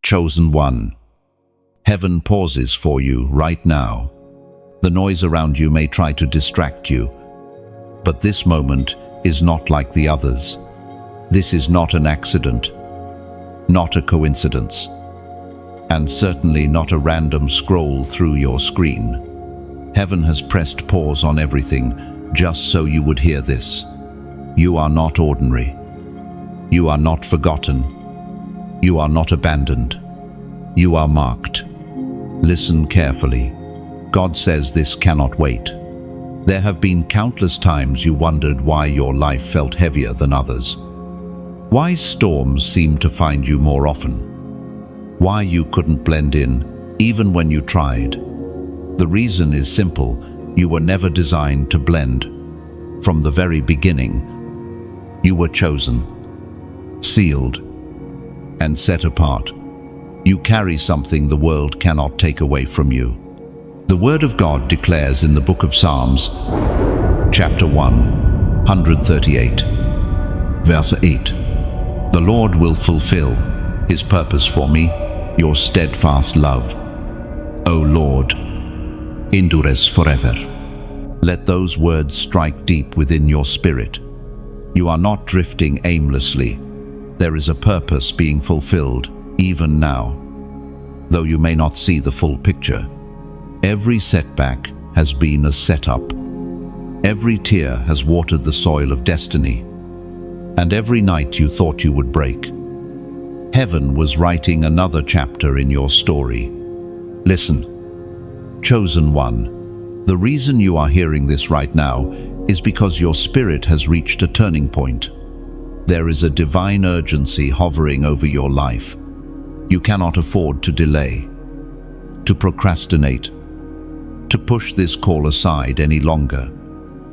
Chosen one. Heaven pauses for you right now. The noise around you may try to distract you, but this moment is not like the others. This is not an accident, not a coincidence, and certainly not a random scroll through your screen. Heaven has pressed pause on everything just so you would hear this. You are not ordinary. You are not forgotten. You are not abandoned. You are marked. Listen carefully. God says this cannot wait. There have been countless times you wondered why your life felt heavier than others. Why storms seemed to find you more often. Why you couldn't blend in, even when you tried. The reason is simple. You were never designed to blend. From the very beginning, you were chosen, sealed, and set apart. You carry something the world cannot take away from you. The Word of God declares in the book of Psalms, chapter 138, verse 8, "The Lord will fulfill His purpose for me, your steadfast love, O Lord, endures forever." Let those words strike deep within your spirit. You are not drifting aimlessly. There is a purpose being fulfilled, even now. Though you may not see the full picture, every setback has been a setup. Every tear has watered the soil of destiny. And every night you thought you would break, heaven was writing another chapter in your story. Listen, chosen one, the reason you are hearing this right now is because your spirit has reached a turning point. There is a divine urgency hovering over your life. You cannot afford to delay, to procrastinate, to push this call aside any longer.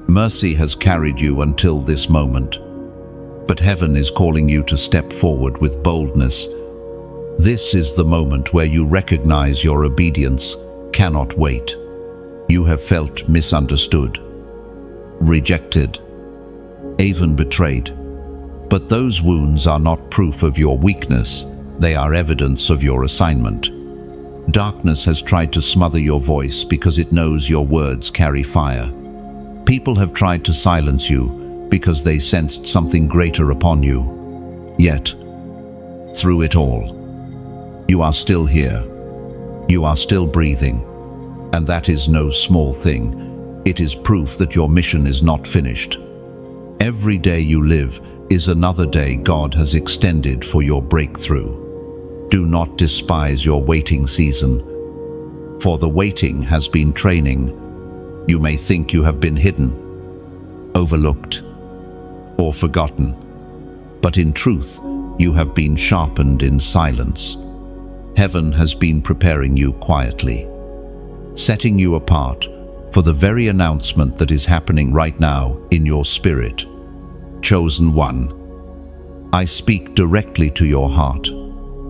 Mercy has carried you until this moment, but heaven is calling you to step forward with boldness. This is the moment where you recognize your obedience cannot wait. You have felt misunderstood, rejected, even betrayed. But those wounds are not proof of your weakness, they are evidence of your assignment. Darkness has tried to smother your voice because it knows your words carry fire. People have tried to silence you because they sensed something greater upon you. Yet, through it all, you are still here. You are still breathing. And that is no small thing. It is proof that your mission is not finished. Every day you live is another day God has extended for your breakthrough. Do not despise your waiting season, for the waiting has been training. You may think you have been hidden, overlooked, or forgotten, but in truth, you have been sharpened in silence. Heaven has been preparing you quietly, setting you apart for the very announcement that is happening right now in your spirit. Chosen one, I speak directly to your heart.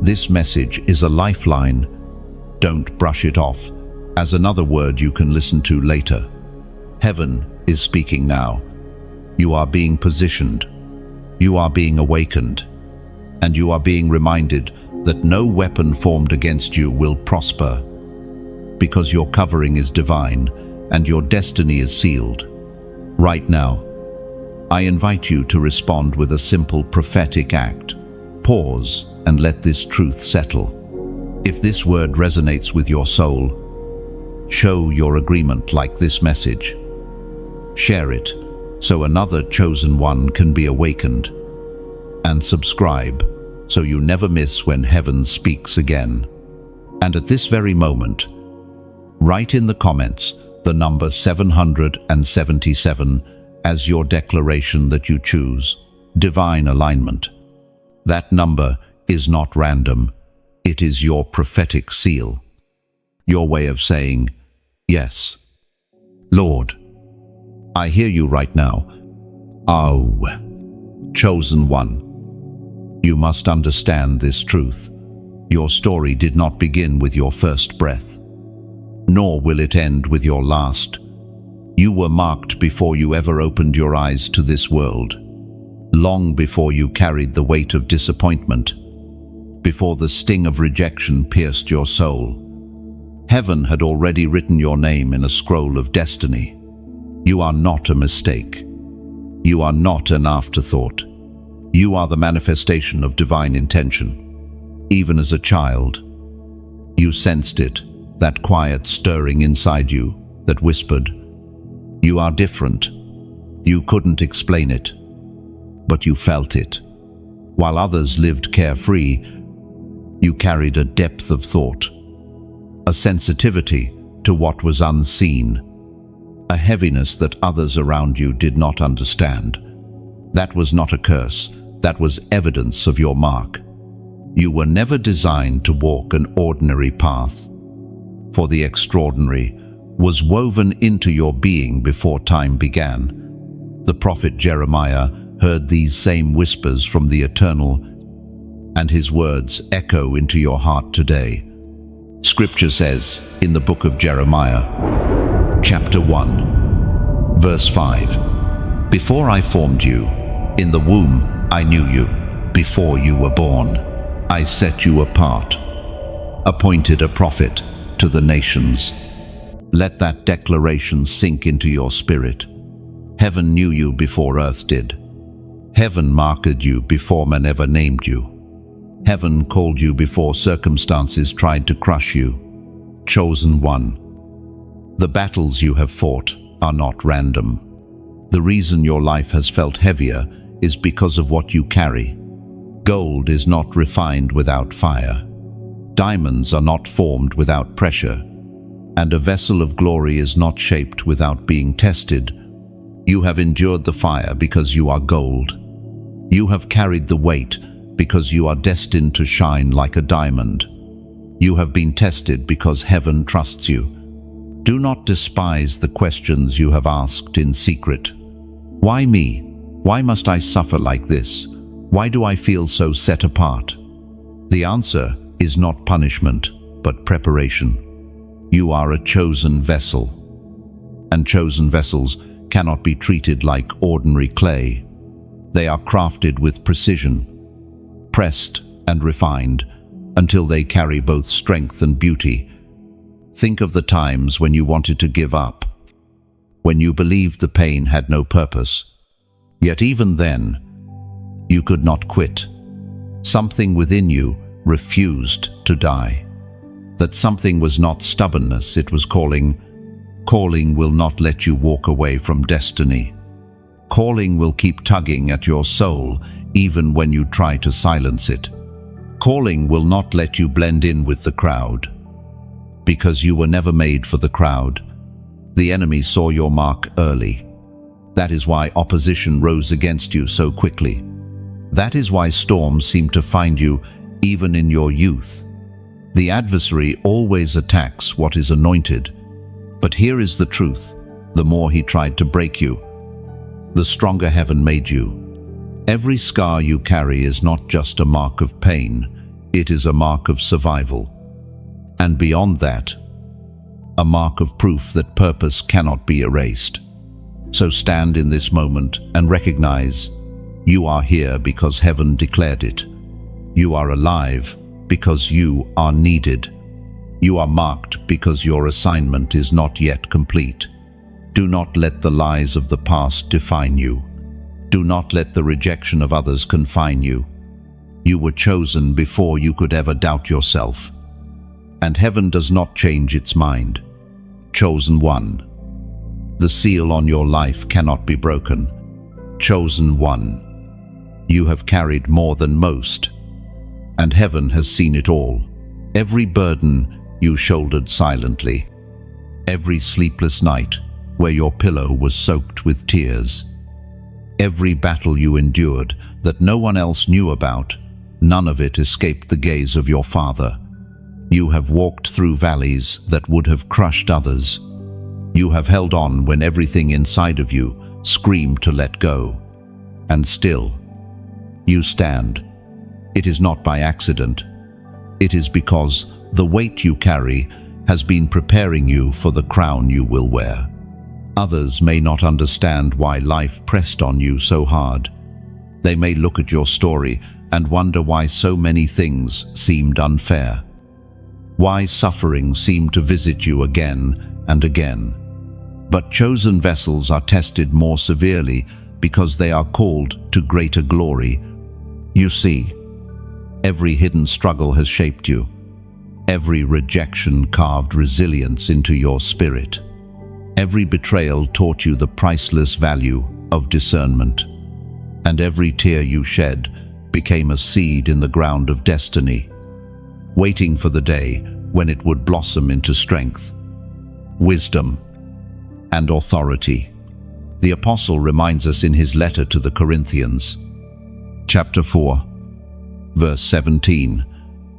This message is a lifeline. Don't brush it off as another word you can listen to later. Heaven is speaking now. You are being positioned. You are being awakened. And you are being reminded that no weapon formed against you will prosper, because your covering is divine and your destiny is sealed. Right now, I invite you to respond with a simple prophetic act. Pause and let this truth settle. If this word resonates with your soul, show your agreement like this message. Share it so another chosen one can be awakened. And subscribe so you never miss when heaven speaks again. And at this very moment, write in the comments the number 777 as your declaration that you choose divine alignment. That number is not random. It is your prophetic seal. Your way of saying, yes, Lord, I hear you right now. Oh, chosen one. You must understand this truth. Your story did not begin with your first breath, nor will it end with your last. You were marked before you ever opened your eyes to this world, long before you carried the weight of disappointment, before the sting of rejection pierced your soul. Heaven had already written your name in a scroll of destiny. You are not a mistake. You are not an afterthought. You are the manifestation of divine intention. Even as a child, you sensed it, that quiet stirring inside you that whispered, "You are different." You couldn't explain it, but you felt it. While others lived carefree, you carried a depth of thought, a sensitivity to what was unseen, a heaviness that others around you did not understand. That was not a curse, that was evidence of your mark. You were never designed to walk an ordinary path, for the extraordinary was woven into your being before time began. The prophet Jeremiah heard these same whispers from the Eternal, and his words echo into your heart today. Scripture says in the book of Jeremiah, chapter 1, verse 5, "Before I formed you, in the womb I knew you. Before you were born, I set you apart, appointed a prophet to the nations." Let that declaration sink into your spirit. Heaven knew you before earth did. Heaven marked you before man ever named you. Heaven called you before circumstances tried to crush you. Chosen one. The battles you have fought are not random. The reason your life has felt heavier is because of what you carry. Gold is not refined without fire. Diamonds are not formed without pressure. And a vessel of glory is not shaped without being tested. You have endured the fire because you are gold. You have carried the weight because you are destined to shine like a diamond. You have been tested because heaven trusts you. Do not despise the questions you have asked in secret. Why me? Why must I suffer like this? Why do I feel so set apart? The answer is not punishment, but preparation. You are a chosen vessel, and chosen vessels cannot be treated like ordinary clay. They are crafted with precision, pressed and refined, until they carry both strength and beauty. Think of the times when you wanted to give up, when you believed the pain had no purpose. Yet even then, you could not quit. Something within you refused to die. That something was not stubbornness, it was calling. Calling will not let you walk away from destiny. Calling will keep tugging at your soul even when you try to silence it. Calling will not let you blend in with the crowd. Because you were never made for the crowd. The enemy saw your mark early. That is why opposition rose against you so quickly. That is why storms seem to find you even in your youth. The adversary always attacks what is anointed. But here is the truth. The more he tried to break you, the stronger heaven made you. Every scar you carry is not just a mark of pain, it is a mark of survival. And beyond that, a mark of proof that purpose cannot be erased. So stand in this moment and recognize you are here because heaven declared it. You are alive because you are needed. You are marked because your assignment is not yet complete. Do not let the lies of the past define you. Do not let the rejection of others confine you. You were chosen before you could ever doubt yourself. And heaven does not change its mind. Chosen one. The seal on your life cannot be broken. Chosen one. You have carried more than most, and heaven has seen it all. Every burden you shouldered silently. Every sleepless night where your pillow was soaked with tears. Every battle you endured that no one else knew about, none of it escaped the gaze of your Father. You have walked through valleys that would have crushed others. You have held on when everything inside of you screamed to let go. And still, you stand. It is not by accident. It is because the weight you carry has been preparing you for the crown you will wear. Others may not understand why life pressed on you so hard. They may look at your story and wonder why so many things seemed unfair. Why suffering seemed to visit you again and again. But chosen vessels are tested more severely because they are called to greater glory. You see, every hidden struggle has shaped you. Every rejection carved resilience into your spirit. Every betrayal taught you the priceless value of discernment. And every tear you shed became a seed in the ground of destiny, waiting for the day when it would blossom into strength, wisdom, and authority. The Apostle reminds us in his letter to the Corinthians, chapter 4, verse 17,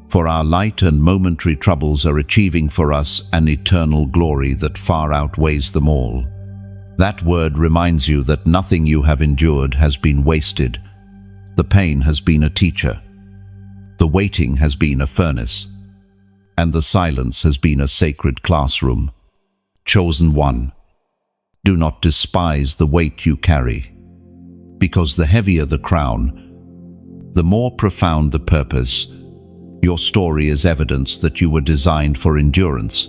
"For our light and momentary troubles are achieving for us an eternal glory that far outweighs them all." That word reminds you that nothing you have endured has been wasted. The pain has been a teacher. The waiting has been a furnace. And the silence has been a sacred classroom. Chosen one, do not despise the weight you carry, because the heavier the crown, the more profound the purpose. Your story is evidence that you were designed for endurance.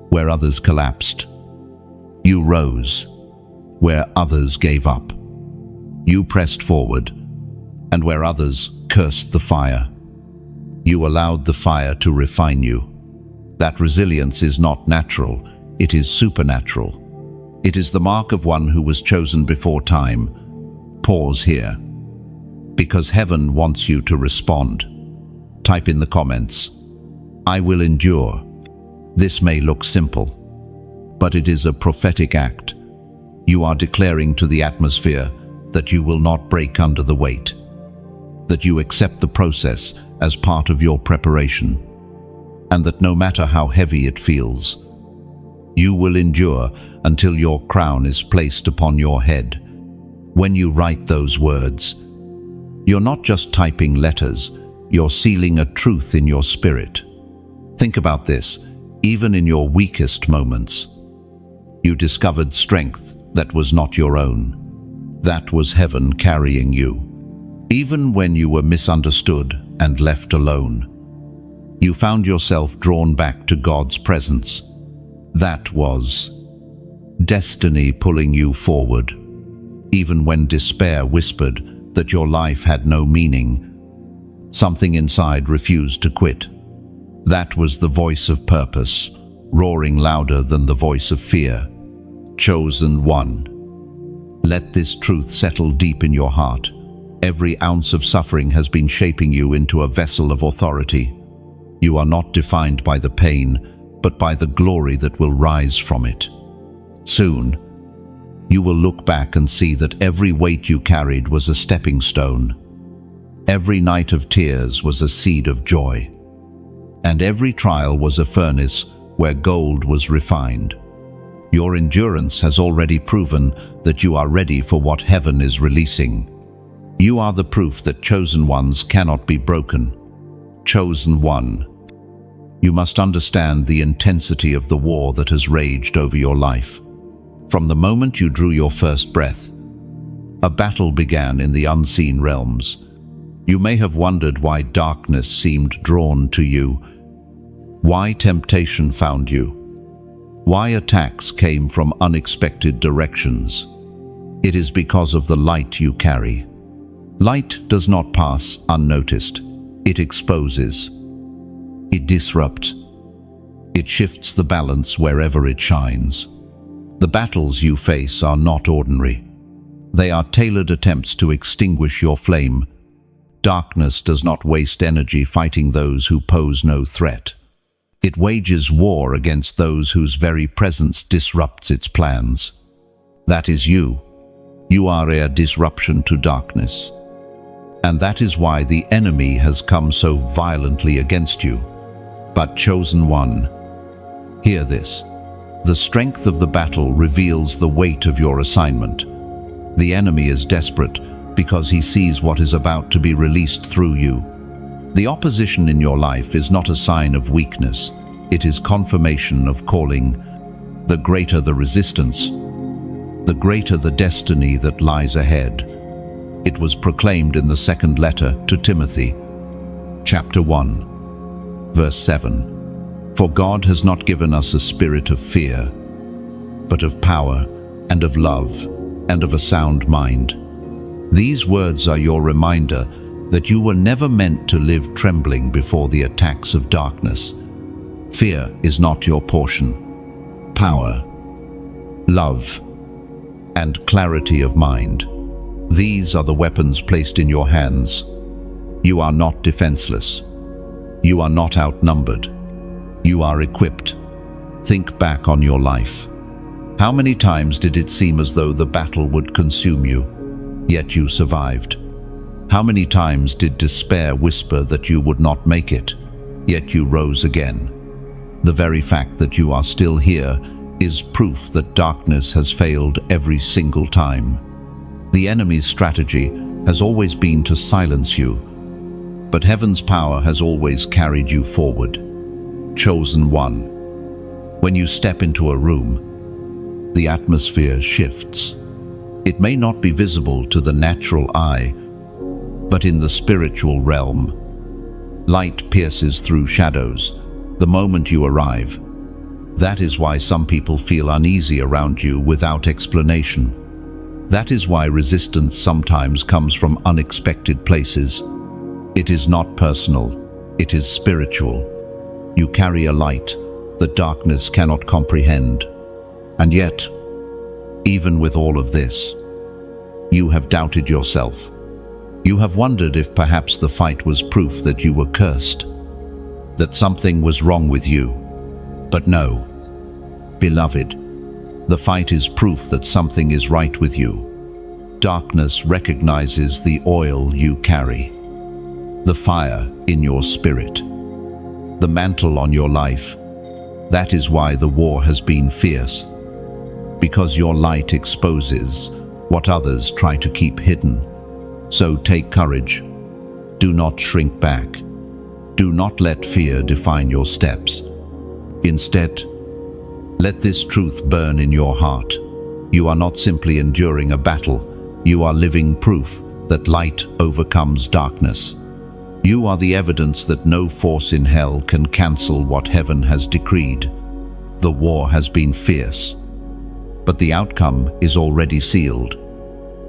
Where others collapsed, you rose. Where others gave up, you pressed forward. And where others cursed the fire, you allowed the fire to refine you. That resilience is not natural, it is supernatural. It is the mark of one who was chosen before time. Pause here, because heaven wants you to respond. Type in the comments, "I will endure." This may look simple, but it is a prophetic act. You are declaring to the atmosphere that you will not break under the weight, that you accept the process as part of your preparation, and that no matter how heavy it feels, you will endure until your crown is placed upon your head. When you write those words, you're not just typing letters, you're sealing a truth in your spirit. Think about this, even in your weakest moments, you discovered strength that was not your own. That was heaven carrying you. Even when you were misunderstood and left alone, you found yourself drawn back to God's presence. That was destiny pulling you forward. Even when despair whispered that your life had no meaning, something inside refused to quit. That was the voice of purpose, roaring louder than the voice of fear. Chosen one. Let this truth settle deep in your heart. Every ounce of suffering has been shaping you into a vessel of authority. You are not defined by the pain, but by the glory that will rise from it. Soon, you will look back and see that every weight you carried was a stepping stone. Every night of tears was a seed of joy. And every trial was a furnace where gold was refined. Your endurance has already proven that you are ready for what heaven is releasing. You are the proof that chosen ones cannot be broken. Chosen one. You must understand the intensity of the war that has raged over your life. From the moment you drew your first breath, a battle began in the unseen realms. You may have wondered why darkness seemed drawn to you, why temptation found you, why attacks came from unexpected directions. It is because of the light you carry. Light does not pass unnoticed. It exposes. It disrupts. It shifts the balance wherever it shines. The battles you face are not ordinary. They are tailored attempts to extinguish your flame. Darkness does not waste energy fighting those who pose no threat. It wages war against those whose very presence disrupts its plans. That is you. You are a disruption to darkness. And that is why the enemy has come so violently against you. But chosen one, hear this. The strength of the battle reveals the weight of your assignment. The enemy is desperate because he sees what is about to be released through you. The opposition in your life is not a sign of weakness. It is confirmation of calling. The greater the resistance, the greater the destiny that lies ahead. It was proclaimed in the second letter to Timothy, chapter 1, verse 7. For God has not given us a spirit of fear, but of power and of love and of a sound mind. These words are your reminder that you were never meant to live trembling before the attacks of darkness. Fear is not your portion. Power, love, and clarity of mind. These are the weapons placed in your hands. You are not defenseless. You are not outnumbered. You are equipped. Think back on your life. How many times did it seem as though the battle would consume you, yet you survived? How many times did despair whisper that you would not make it, yet you rose again? The very fact that you are still here is proof that darkness has failed every single time. The enemy's strategy has always been to silence you, but heaven's power has always carried you forward. Chosen one. When you step into a room, the atmosphere shifts. It may not be visible to the natural eye, but in the spiritual realm, light pierces through shadows the moment you arrive. That is why some people feel uneasy around you without explanation. That is why resistance sometimes comes from unexpected places. It is not personal, it is spiritual. You carry a light that darkness cannot comprehend. And yet, even with all of this, you have doubted yourself. You have wondered if perhaps the fight was proof that you were cursed, that something was wrong with you. But no, beloved, the fight is proof that something is right with you. Darkness recognizes the oil you carry, the fire in your spirit, the mantle on your life. That is why the war has been fierce, because your light exposes what others try to keep hidden. So take courage. Do not shrink back. Do not let fear define your steps. Instead, let this truth burn in your heart. You are not simply enduring a battle. You are living proof that light overcomes darkness. You are the evidence that no force in hell can cancel what heaven has decreed. The war has been fierce, but the outcome is already sealed.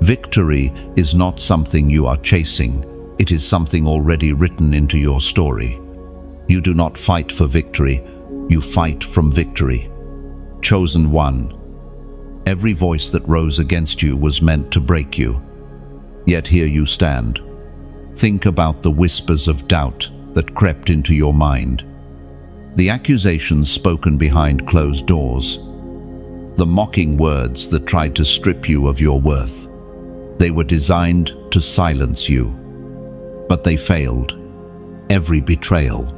Victory is not something you are chasing. It is something already written into your story. You do not fight for victory. You fight from victory. Chosen one. Every voice that rose against you was meant to break you. Yet here you stand. Think about the whispers of doubt that crept into your mind. The accusations spoken behind closed doors. The mocking words that tried to strip you of your worth. They were designed to silence you, but they failed. Every betrayal,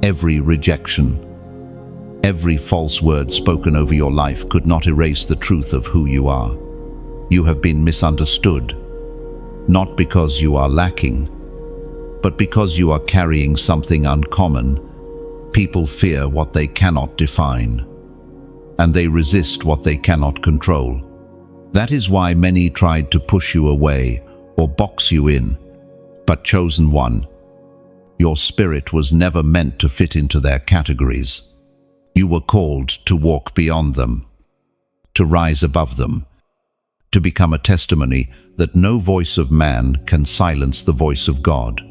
every rejection, every false word spoken over your life could not erase the truth of who you are. You have been misunderstood, not because you are lacking, but because you are carrying something uncommon. People fear what they cannot define, and they resist what they cannot control. That is why many tried to push you away or box you in. But chosen one, your spirit was never meant to fit into their categories. You were called to walk beyond them, to rise above them, to become a testimony that no voice of man can silence the voice of God.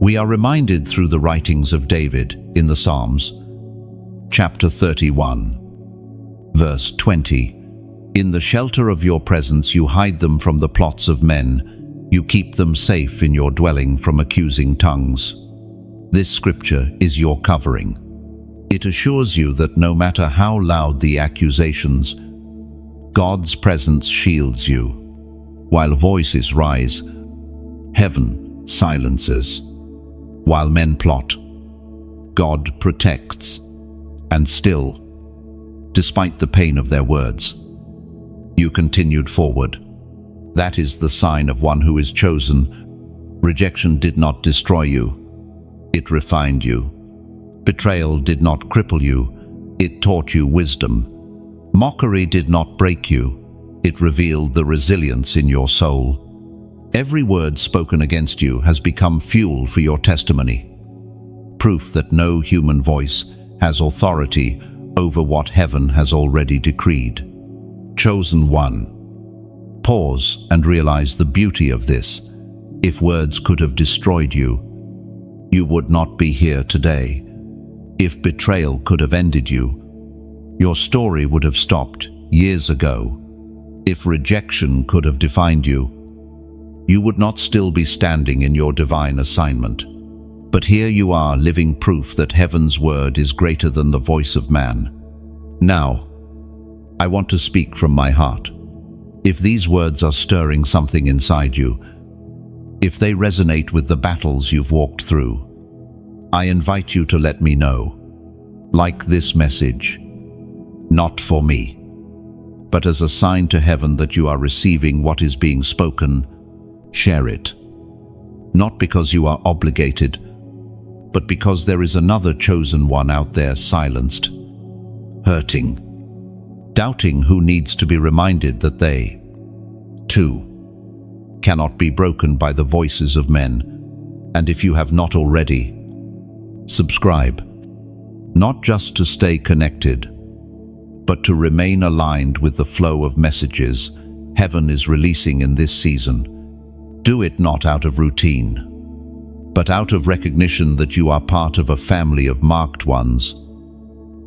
We are reminded through the writings of David in the Psalms, chapter 31, verse 20, "In the shelter of your presence you hide them from the plots of men. You keep them safe in your dwelling from accusing tongues." This scripture is your covering. It assures you that no matter how loud the accusations, God's presence shields you. While voices rise, heaven silences. While men plot, God protects. And still, despite the pain of their words, you continued forward. That is the sign of one who is chosen. Rejection did not destroy you. It refined you. Betrayal did not cripple you. It taught you wisdom. Mockery did not break you. It revealed the resilience in your soul. Every word spoken against you has become fuel for your testimony. Proof that no human voice has authority over what heaven has already decreed. Chosen one. Pause and realize the beauty of this. If words could have destroyed you, you would not be here today. If betrayal could have ended you, your story would have stopped years ago. If rejection could have defined you, you would not still be standing in your divine assignment. But here you are, living proof that heaven's word is greater than the voice of man. Now, I want to speak from my heart. If these words are stirring something inside you, if they resonate with the battles you've walked through, I invite you to let me know. Like this message, not for me, but as a sign to heaven that you are receiving what is being spoken. Share it. Not because you are obligated, but because there is another chosen one out there silenced, hurting, doubting, who needs to be reminded that they, too, cannot be broken by the voices of men. And if you have not already, subscribe, not just to stay connected, but to remain aligned with the flow of messages heaven is releasing in this season. Do it not out of routine, but out of recognition that you are part of a family of marked ones,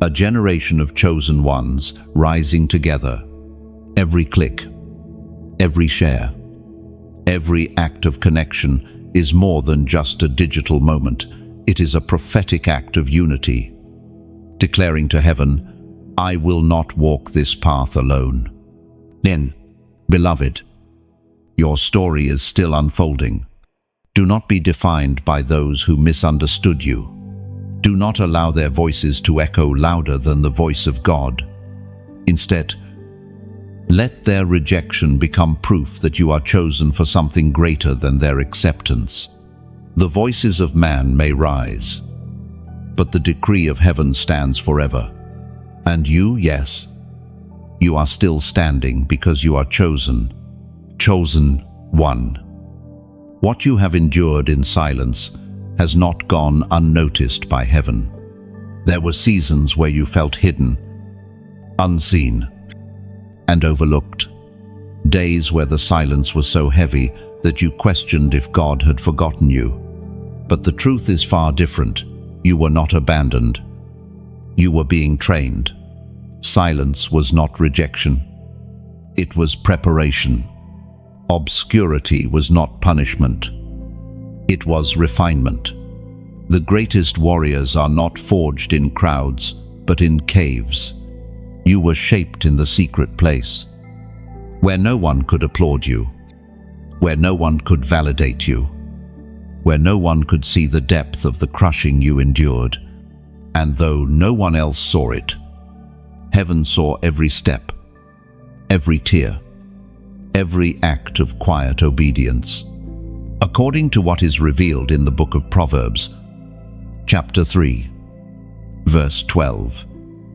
a generation of chosen ones rising together. Every click, every share, every act of connection is more than just a digital moment. It is a prophetic act of unity, declaring to heaven, I will not walk this path alone. Then, beloved, your story is still unfolding. Do not be defined by those who misunderstood you. Do not allow their voices to echo louder than the voice of God. Instead, let their rejection become proof that you are chosen for something greater than their acceptance. The voices of man may rise, but the decree of heaven stands forever. And you, yes, you are still standing because you are chosen. Chosen one. What you have endured in silence has not gone unnoticed by heaven. There were seasons where you felt hidden, unseen, and overlooked. Days where the silence was so heavy that you questioned if God had forgotten you. But the truth is far different. You were not abandoned. You were being trained. Silence was not rejection. It was preparation. Obscurity was not punishment. It was refinement. The greatest warriors are not forged in crowds, but in caves. You were shaped in the secret place, where no one could applaud you, where no one could validate you, where no one could see the depth of the crushing you endured. And though no one else saw it, heaven saw every step, every tear, every act of quiet obedience. According to what is revealed in the book of Proverbs, chapter 3, verse 12,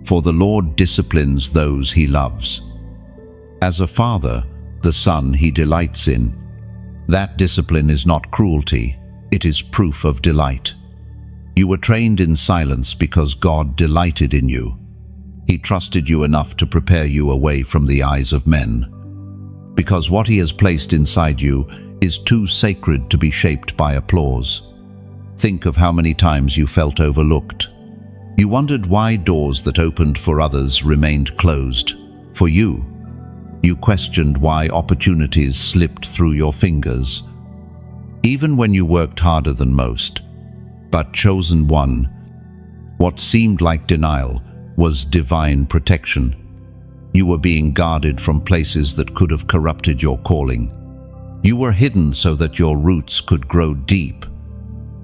for the Lord disciplines those he loves. As a father, the son he delights in. That discipline is not cruelty, it is proof of delight. You were trained in silence because God delighted in you. He trusted you enough to prepare you away from the eyes of men, because what he has placed inside you is too sacred to be shaped by applause. Think of how many times you felt overlooked. You wondered why doors that opened for others remained closed for you. You questioned why opportunities slipped through your fingers, even when you worked harder than most. But chosen one, what seemed like denial was divine protection. You were being guarded from places that could have corrupted your calling. You were hidden so that your roots could grow deep,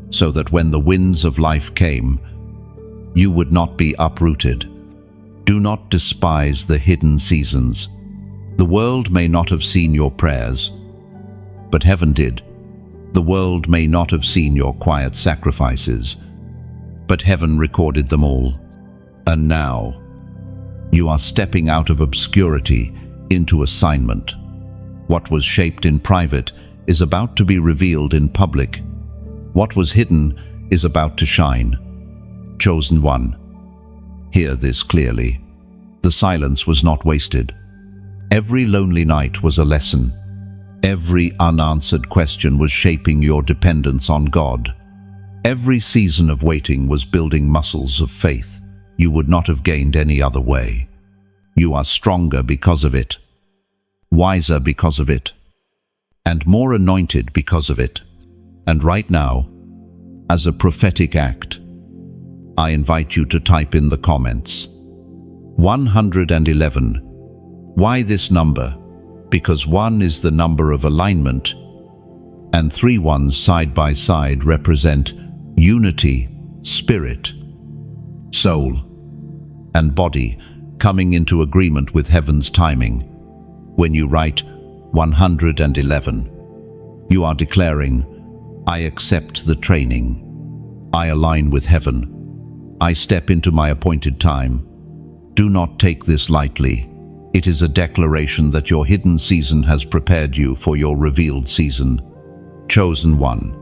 so that when the winds of life came, you would not be uprooted. Do not despise the hidden seasons. The world may not have seen your prayers, but heaven did. The world may not have seen your quiet sacrifices, but heaven recorded them all. And now, you are stepping out of obscurity into assignment. What was shaped in private is about to be revealed in public. What was hidden is about to shine. Chosen one, hear this clearly. The silence was not wasted. Every lonely night was a lesson. Every unanswered question was shaping your dependence on God. Every season of waiting was building muscles of faith you would not have gained any other way. You are stronger because of it, wiser because of it, and more anointed because of it. And right now, as a prophetic act, I invite you to type in the comments 111. Why this number? Because 1 is the number of alignment, and 3 ones side by side represent unity, spirit, soul, and body coming into agreement with heaven's timing. When you write 111, you are declaring, I accept the training. I align with heaven. I step into my appointed time. Do not take this lightly. It is a declaration that your hidden season has prepared you for your revealed season. Chosen one,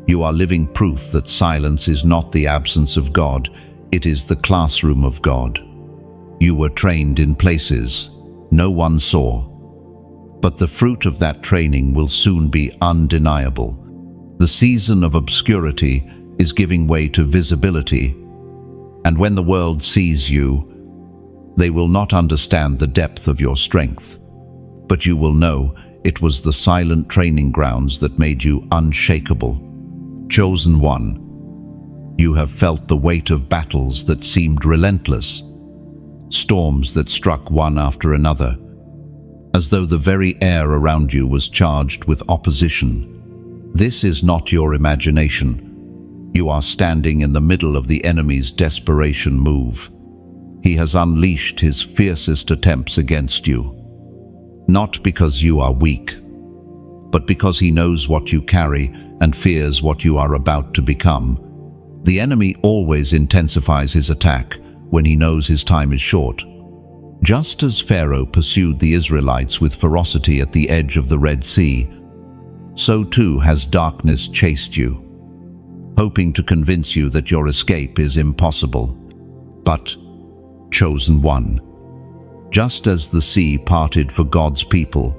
you are living proof that silence is not the absence of God, it is the classroom of God. You were trained in places no one saw, but the fruit of that training will soon be undeniable. The season of obscurity is giving way to visibility, and when the world sees you, they will not understand the depth of your strength, but you will know it was the silent training grounds that made you unshakable. Chosen one, you have felt the weight of battles that seemed relentless, storms that struck one after another, as though the very air around you was charged with opposition. This is not your imagination. You are standing in the middle of the enemy's desperation move. He has unleashed his fiercest attempts against you, not because you are weak, but because he knows what you carry and fears what you are about to become. The enemy always intensifies his attack when he knows his time is short. Just as Pharaoh pursued the Israelites with ferocity at the edge of the Red Sea, so too has darkness chased you, hoping to convince you that your escape is impossible. But, chosen one, just as the sea parted for God's people,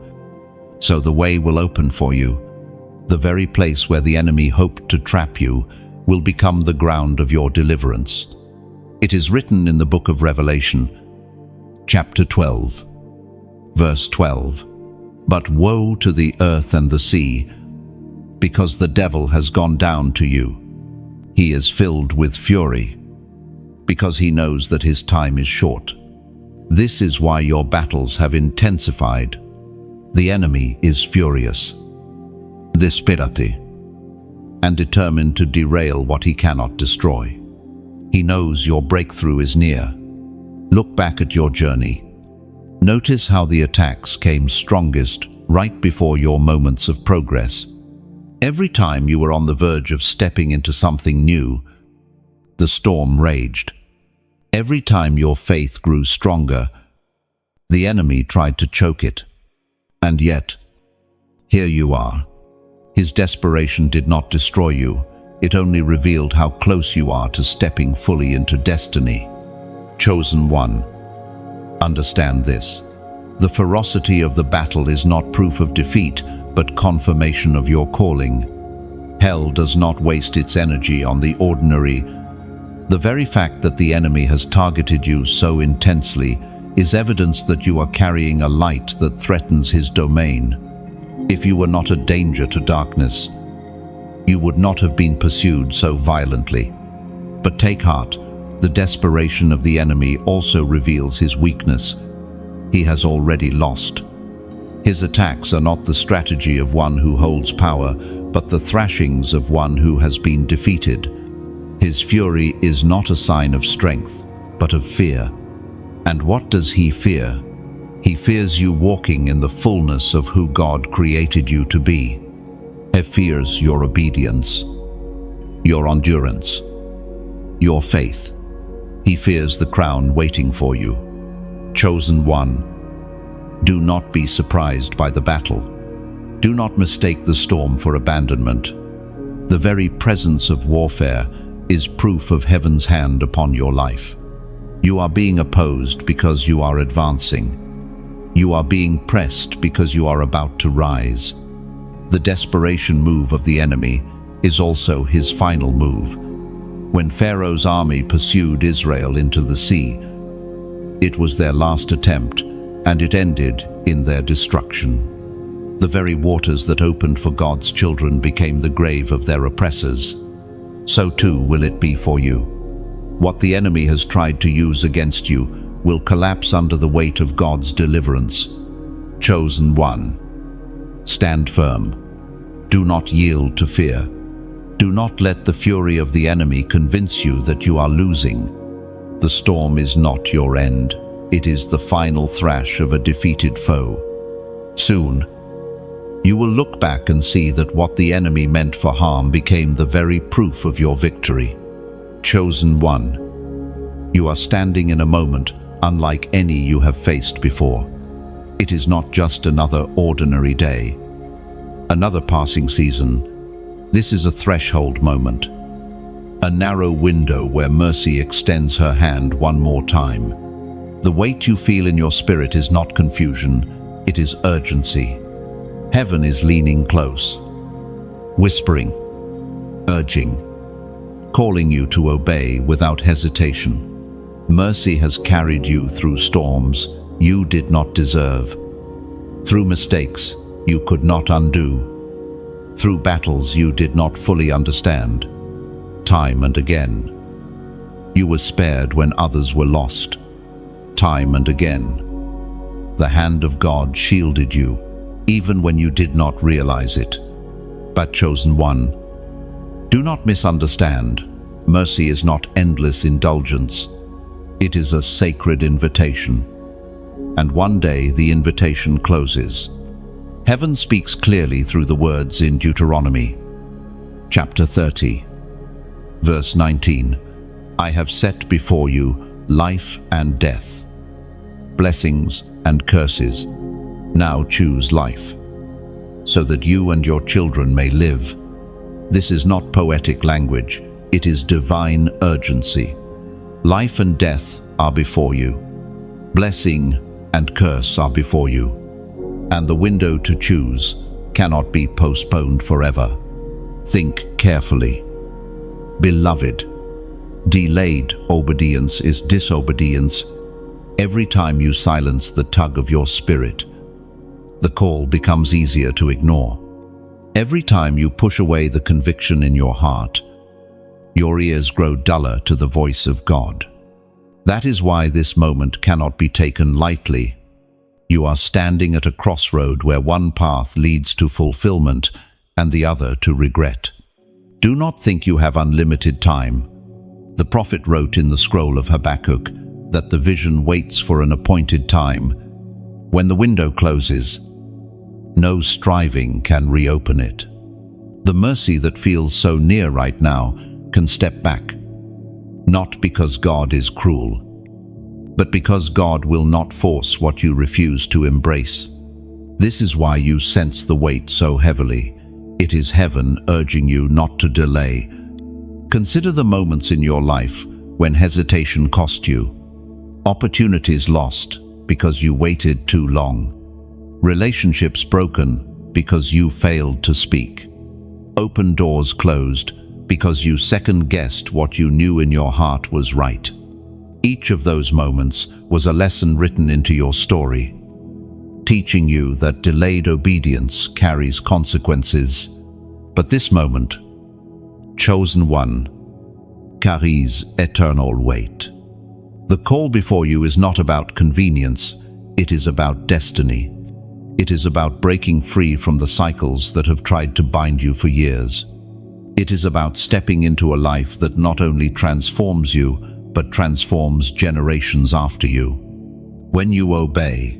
so the way will open for you. The very place where the enemy hoped to trap you will become the ground of your deliverance. It is written in the book of Revelation, chapter 12, verse 12, But woe to the earth and the sea, because the devil has gone down to you. He is filled with fury, because he knows that his time is short. This is why your battles have intensified. The enemy is furious, disperate, and determined to derail what he cannot destroy. He knows your breakthrough is near. Look back at your journey. Notice how the attacks came strongest right before your moments of progress. Every time you were on the verge of stepping into something new, the storm raged. Every time your faith grew stronger, the enemy tried to choke it. And yet, here you are. His desperation did not destroy you. It only revealed how close you are to stepping fully into destiny. Chosen one, understand this. The ferocity of the battle is not proof of defeat, but confirmation of your calling. Hell does not waste its energy on the ordinary. The very fact that the enemy has targeted you so intensely is evidence that you are carrying a light that threatens his domain. If you were not a danger to darkness, you would not have been pursued so violently. But take heart, the desperation of the enemy also reveals his weakness. He has already lost. His attacks are not the strategy of one who holds power, but the thrashings of one who has been defeated. His fury is not a sign of strength, but of fear. And what does he fear? He fears you walking in the fullness of who God created you to be. He fears your obedience, your endurance, your faith. He fears the crown waiting for you. Chosen one, do not be surprised by the battle. Do not mistake the storm for abandonment. The very presence of warfare is proof of heaven's hand upon your life. You are being opposed because you are advancing. You are being pressed because you are about to rise. The desperation move of the enemy is also his final move. When Pharaoh's army pursued Israel into the sea, it was their last attempt, and it ended in their destruction. The very waters that opened for God's children became the grave of their oppressors. So too will it be for you. What the enemy has tried to use against you will collapse under the weight of God's deliverance. Chosen one, stand firm. Do not yield to fear. Do not let the fury of the enemy convince you that you are losing. The storm is not your end. It is the final thrash of a defeated foe. Soon, you will look back and see that what the enemy meant for harm became the very proof of your victory. Chosen one, you are standing in a moment unlike any you have faced before. It is not just another ordinary day, another passing season. This is a threshold moment, a narrow window where mercy extends her hand one more time. The weight you feel in your spirit is not confusion, it is urgency. Heaven is leaning close, whispering, urging, calling you to obey without hesitation. Mercy has carried you through storms you did not deserve, through mistakes you could not undo, through battles you did not fully understand. Time and again, you were spared when others were lost. Time and again, the hand of God shielded you, even when you did not realize it. But chosen one, do not misunderstand. Mercy is not endless indulgence. It is a sacred invitation. And one day the invitation closes. Heaven speaks clearly through the words in Deuteronomy, chapter 30, verse 19. I have set before you life and death, blessings and curses. Now choose life, so that you and your children may live. This is not poetic language, it is divine urgency. Life and death are before you. Blessing and curse are before you. And the window to choose cannot be postponed forever. Think carefully. Beloved, delayed obedience is disobedience. Every time you silence the tug of your spirit, the call becomes easier to ignore. Every time you push away the conviction in your heart, your ears grow duller to the voice of God. That is why this moment cannot be taken lightly. You are standing at a crossroad where one path leads to fulfillment and the other to regret. Do not think you have unlimited time. The prophet wrote in the scroll of Habakkuk that the vision waits for an appointed time. When the window closes, no striving can reopen it. The mercy that feels so near right now can step back, not because God is cruel, but because God will not force what you refuse to embrace. This is why you sense the weight so heavily. It is heaven urging you not to delay. Consider the moments in your life when hesitation cost you, opportunities lost because you waited too long, relationships broken because you failed to speak, open doors closed because you second-guessed what you knew in your heart was right. Each of those moments was a lesson written into your story, teaching you that delayed obedience carries consequences. But this moment, chosen one, carries eternal weight. The call before you is not about convenience, it is about destiny. It is about breaking free from the cycles that have tried to bind you for years. It is about stepping into a life that not only transforms you, but transforms generations after you. When you obey,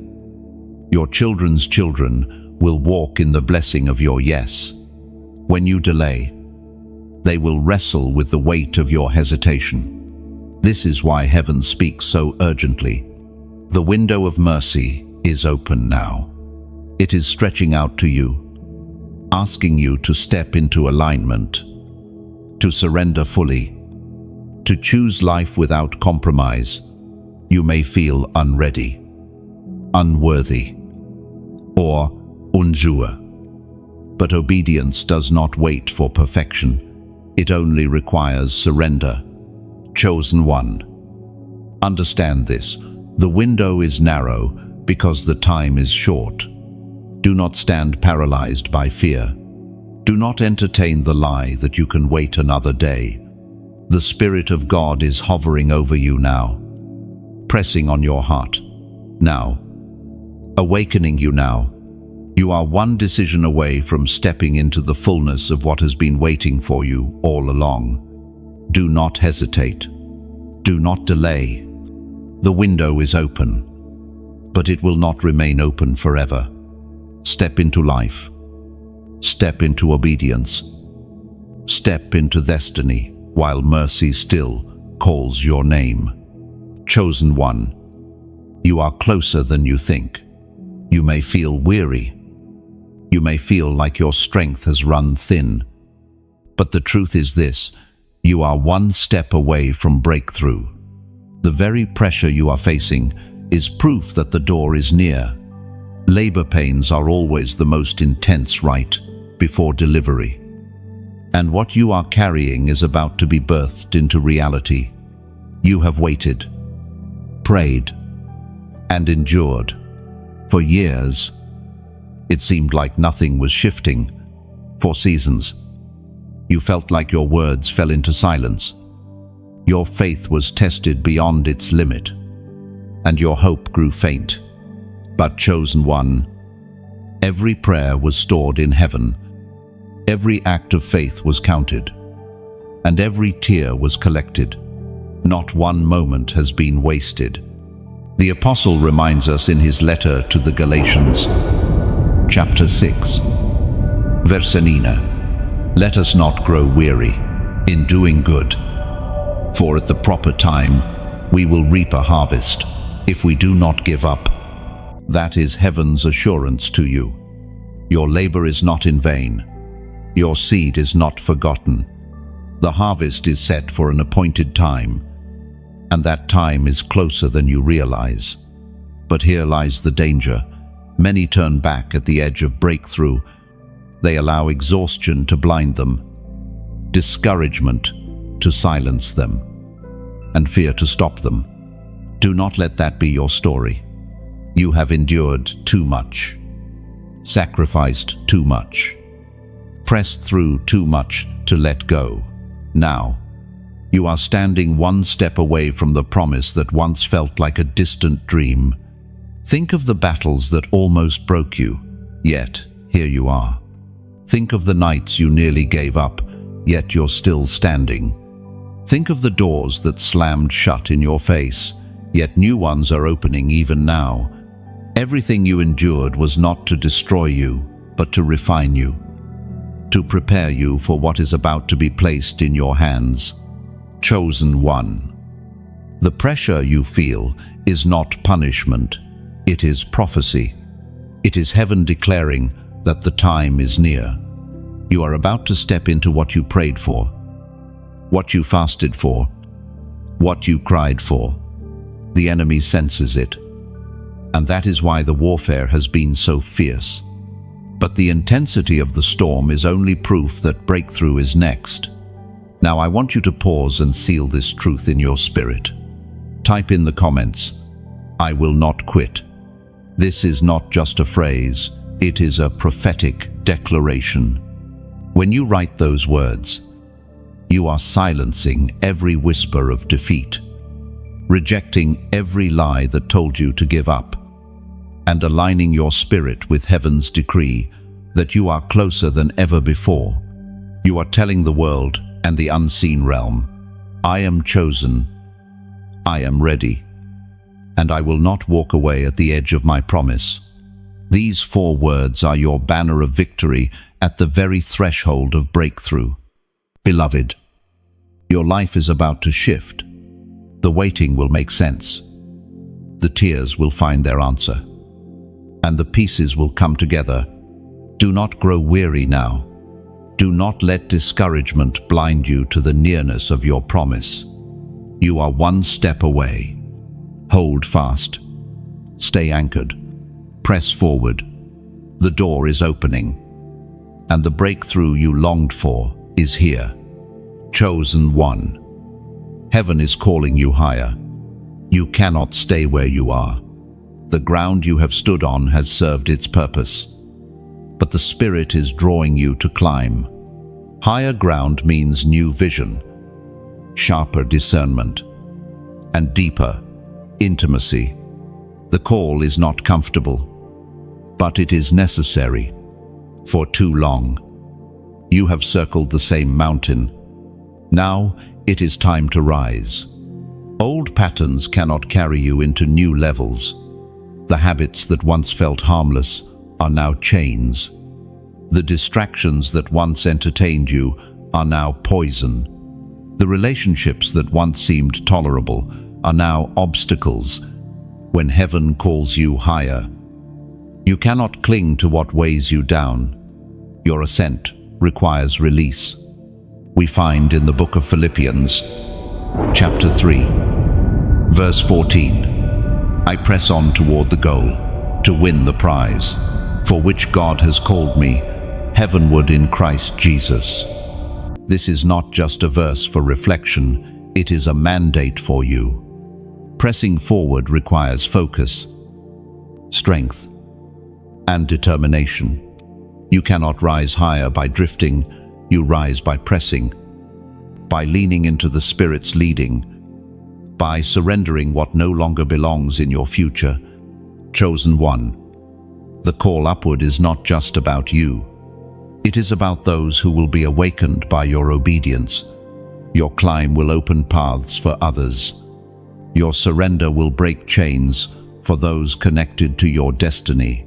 your children's children will walk in the blessing of your yes. When you delay, they will wrestle with the weight of your hesitation. This is why heaven speaks so urgently. The window of mercy is open now. It is stretching out to you, asking you to step into alignment, to surrender fully, to choose life without compromise. You may feel unready, unworthy, or unsure. But obedience does not wait for perfection. It only requires surrender. Chosen one. Understand this. The window is narrow because the time is short. Do not stand paralyzed by fear. Do not entertain the lie that you can wait another day. The Spirit of God is hovering over you now, pressing on your heart now, awakening you now. You are one decision away from stepping into the fullness of what has been waiting for you all along. Do not hesitate. Do not delay. The window is open, but it will not remain open forever. Step into life. Step into obedience. Step into destiny while mercy still calls your name. Chosen one. You are closer than you think. You may feel weary. You may feel like your strength has run thin. But the truth is this: you are one step away from breakthrough. The very pressure you are facing is proof that the door is near. Labor pains are always the most intense right before delivery. And what you are carrying is about to be birthed into reality. You have waited, prayed, and endured. For years, it seemed like nothing was shifting. For seasons, you felt like your words fell into silence. Your faith was tested beyond its limit, and your hope grew faint. But chosen one, every prayer was stored in heaven. Every act of faith was counted, and every tear was collected. Not one moment has been wasted. The Apostle reminds us in his letter to the Galatians, chapter 6, verse 9, "Let us not grow weary in doing good, for at the proper time we will reap a harvest if we do not give up." That is heaven's assurance to you. Your labor is not in vain. Your seed is not forgotten. The harvest is set for an appointed time, and that time is closer than you realize. But here lies the danger. Many turn back at the edge of breakthrough. They allow exhaustion to blind them, discouragement to silence them, and fear to stop them. Do not let that be your story. You have endured too much, sacrificed too much, pressed through too much to let go. Now, you are standing one step away from the promise that once felt like a distant dream. Think of the battles that almost broke you, yet here you are. Think of the nights you nearly gave up, yet you're still standing. Think of the doors that slammed shut in your face, yet new ones are opening even now. Everything you endured was not to destroy you, but to refine you, to prepare you for what is about to be placed in your hands. Chosen one. The pressure you feel is not punishment, it is prophecy. It is heaven declaring that the time is near. You are about to step into what you prayed for, what you fasted for, what you cried for. The enemy senses it, and that is why the warfare has been so fierce. But the intensity of the storm is only proof that breakthrough is next. Now I want you to pause and seal this truth in your spirit. Type in the comments, "I will not quit." This is not just a phrase, it is a prophetic declaration. When you write those words, you are silencing every whisper of defeat, rejecting every lie that told you to give up, and aligning your spirit with heaven's decree that you are closer than ever before. You are telling the world and the unseen realm, "I am chosen, I am ready, and I will not walk away at the edge of my promise." These 4 words are your banner of victory at the very threshold of breakthrough. Beloved, your life is about to shift. The waiting will make sense. The tears will find their answer, and the pieces will come together. Do not grow weary now. Do not let discouragement blind you to the nearness of your promise. You are one step away. Hold fast. Stay anchored. Press forward. The door is opening, and the breakthrough you longed for is here. Chosen one. Heaven is calling you higher. You cannot stay where you are. The ground you have stood on has served its purpose, but the Spirit is drawing you to climb. Higher ground means new vision, sharper discernment, and deeper intimacy. The call is not comfortable, but it is necessary. For too long, you have circled the same mountain. Now it is time to rise. Old patterns cannot carry you into new levels. The habits that once felt harmless are now chains. The distractions that once entertained you are now poison. The relationships that once seemed tolerable are now obstacles. When heaven calls you higher, you cannot cling to what weighs you down. Your ascent requires release. We find in the book of Philippians, chapter 3, verse 14, I press on toward the goal, to win the prize, for which God has called me heavenward in Christ Jesus. This is not just a verse for reflection, it is a mandate for you. Pressing forward requires focus, strength, and determination. You cannot rise higher by drifting, you rise by pressing, by leaning into the Spirit's leading, by surrendering what no longer belongs in your future. Chosen one. The call upward is not just about you. It is about those who will be awakened by your obedience. Your climb will open paths for others. Your surrender will break chains for those connected to your destiny.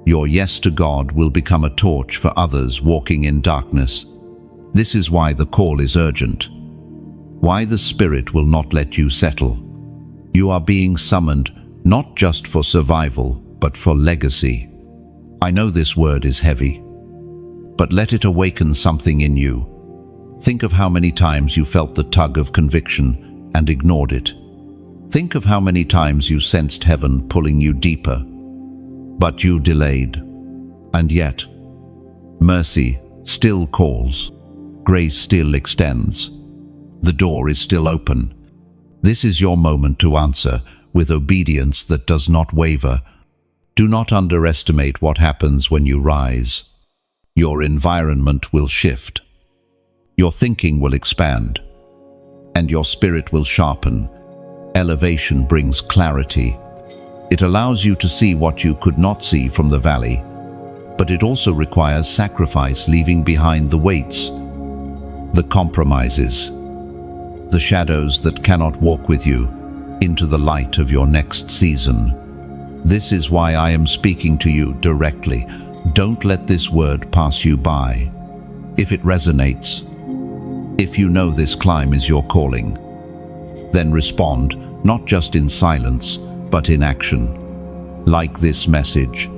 Your yes to God will become a torch for others walking in darkness. This is why the call is urgent. Why the Spirit will not let you settle. You are being summoned not just for survival, but for legacy. I know this word is heavy, but let it awaken something in you. Think of how many times you felt the tug of conviction and ignored it. Think of how many times you sensed heaven pulling you deeper, but you delayed. And yet, mercy still calls. Grace still extends. The door is still open. This is your moment to answer with obedience that does not waver. Do not underestimate what happens when you rise. Your environment will shift. Your thinking will expand, and your spirit will sharpen. Elevation brings clarity. It allows you to see what you could not see from the valley, but it also requires sacrifice, leaving behind the weights, the compromises, the shadows that cannot walk with you into the light of your next season. This is why I am speaking to you directly. Don't let this word pass you by. If it resonates, if you know this climb is your calling, then respond, not just in silence, but in action. Like this message,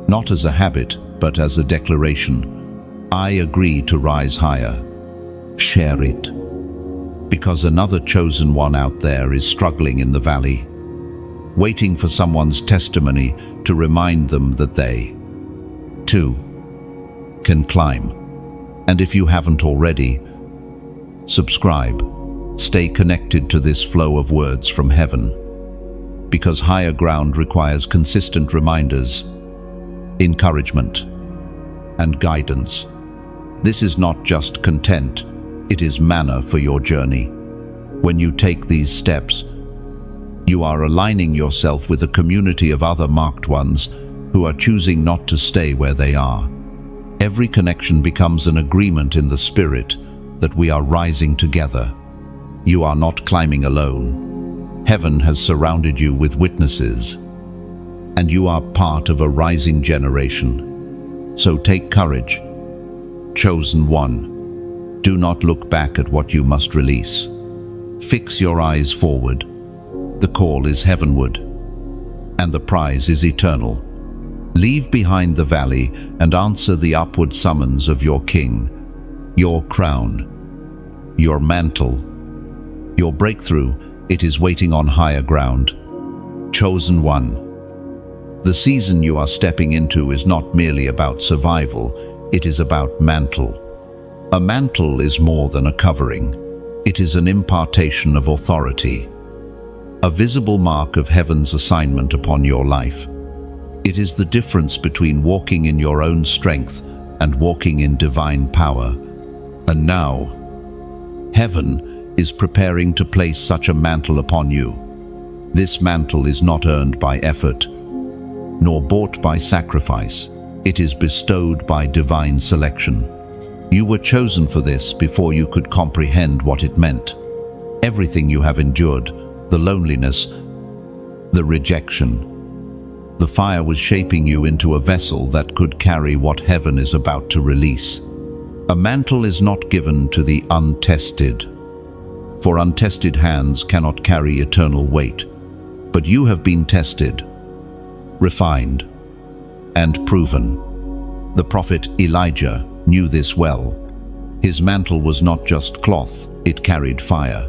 not as a habit, but as a declaration. I agree to rise higher. Share it, because another chosen one out there is struggling in the valley, waiting for someone's testimony to remind them that they, too, can climb. And if you haven't already, subscribe. Stay connected to this flow of words from heaven, because higher ground requires consistent reminders, encouragement, and guidance. This is not just content, it is manna for your journey. When you take these steps, you are aligning yourself with a community of other marked ones who are choosing not to stay where they are. Every connection becomes an agreement in the Spirit that we are rising together. You are not climbing alone. Heaven has surrounded you with witnesses, and you are part of a rising generation. So take courage. Chosen one. Do not look back at what you must release. Fix your eyes forward. The call is heavenward, and the prize is eternal. Leave behind the valley and answer the upward summons of your King, your crown, your mantle, your breakthrough. It is waiting on higher ground. Chosen one. The season you are stepping into is not merely about survival, it is about mantle. A mantle is more than a covering. It is an impartation of authority, a visible mark of heaven's assignment upon your life. It is the difference between walking in your own strength and walking in divine power. And now, heaven is preparing to place such a mantle upon you. This mantle is not earned by effort, nor bought by sacrifice. It is bestowed by divine selection. You were chosen for this before you could comprehend what it meant. Everything you have endured, the loneliness, the rejection, the fire was shaping you into a vessel that could carry what heaven is about to release. A mantle is not given to the untested, for untested hands cannot carry eternal weight. But you have been tested, refined, and proven. The prophet Elijah knew this well. His mantle was not just cloth, it carried fire,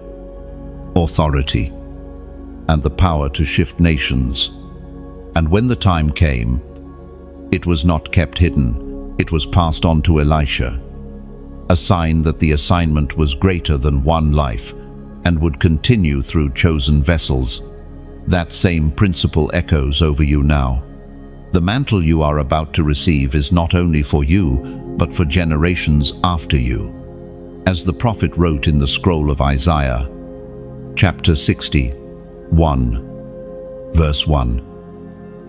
authority, and the power to shift nations. And when the time came, it was not kept hidden, it was passed on to Elisha, a sign that the assignment was greater than one life and would continue through chosen vessels. That same principle echoes over you now. The mantle you are about to receive is not only for you, but for generations after you. As the prophet wrote in the scroll of Isaiah, chapter 61, verse 1,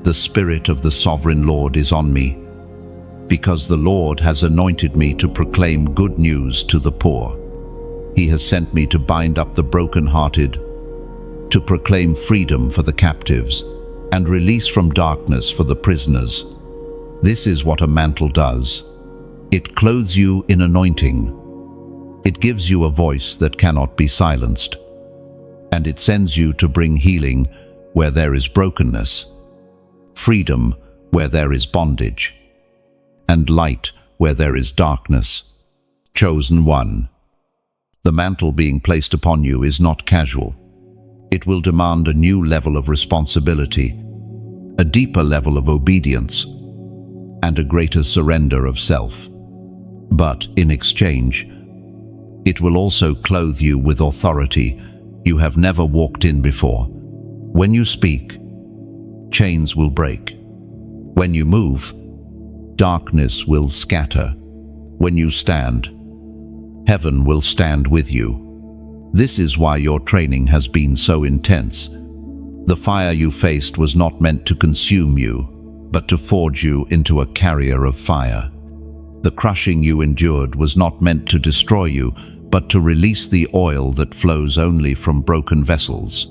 "The Spirit of the Sovereign Lord is on me, because the Lord has anointed me to proclaim good news to the poor. He has sent me to bind up the brokenhearted, to proclaim freedom for the captives, and release from darkness for the prisoners." This is what a mantle does. It clothes you in anointing. It gives you a voice that cannot be silenced. And it sends you to bring healing where there is brokenness, freedom where there is bondage, and light where there is darkness. Chosen one. The mantle being placed upon you is not casual. It will demand a new level of responsibility, a deeper level of obedience, and a greater surrender of self. But in exchange, it will also clothe you with authority you have never walked in before. When you speak, chains will break. When you move, darkness will scatter. When you stand, heaven will stand with you. This is why your training has been so intense. The fire you faced was not meant to consume you, but to forge you into a carrier of fire. The crushing you endured was not meant to destroy you, but to release the oil that flows only from broken vessels.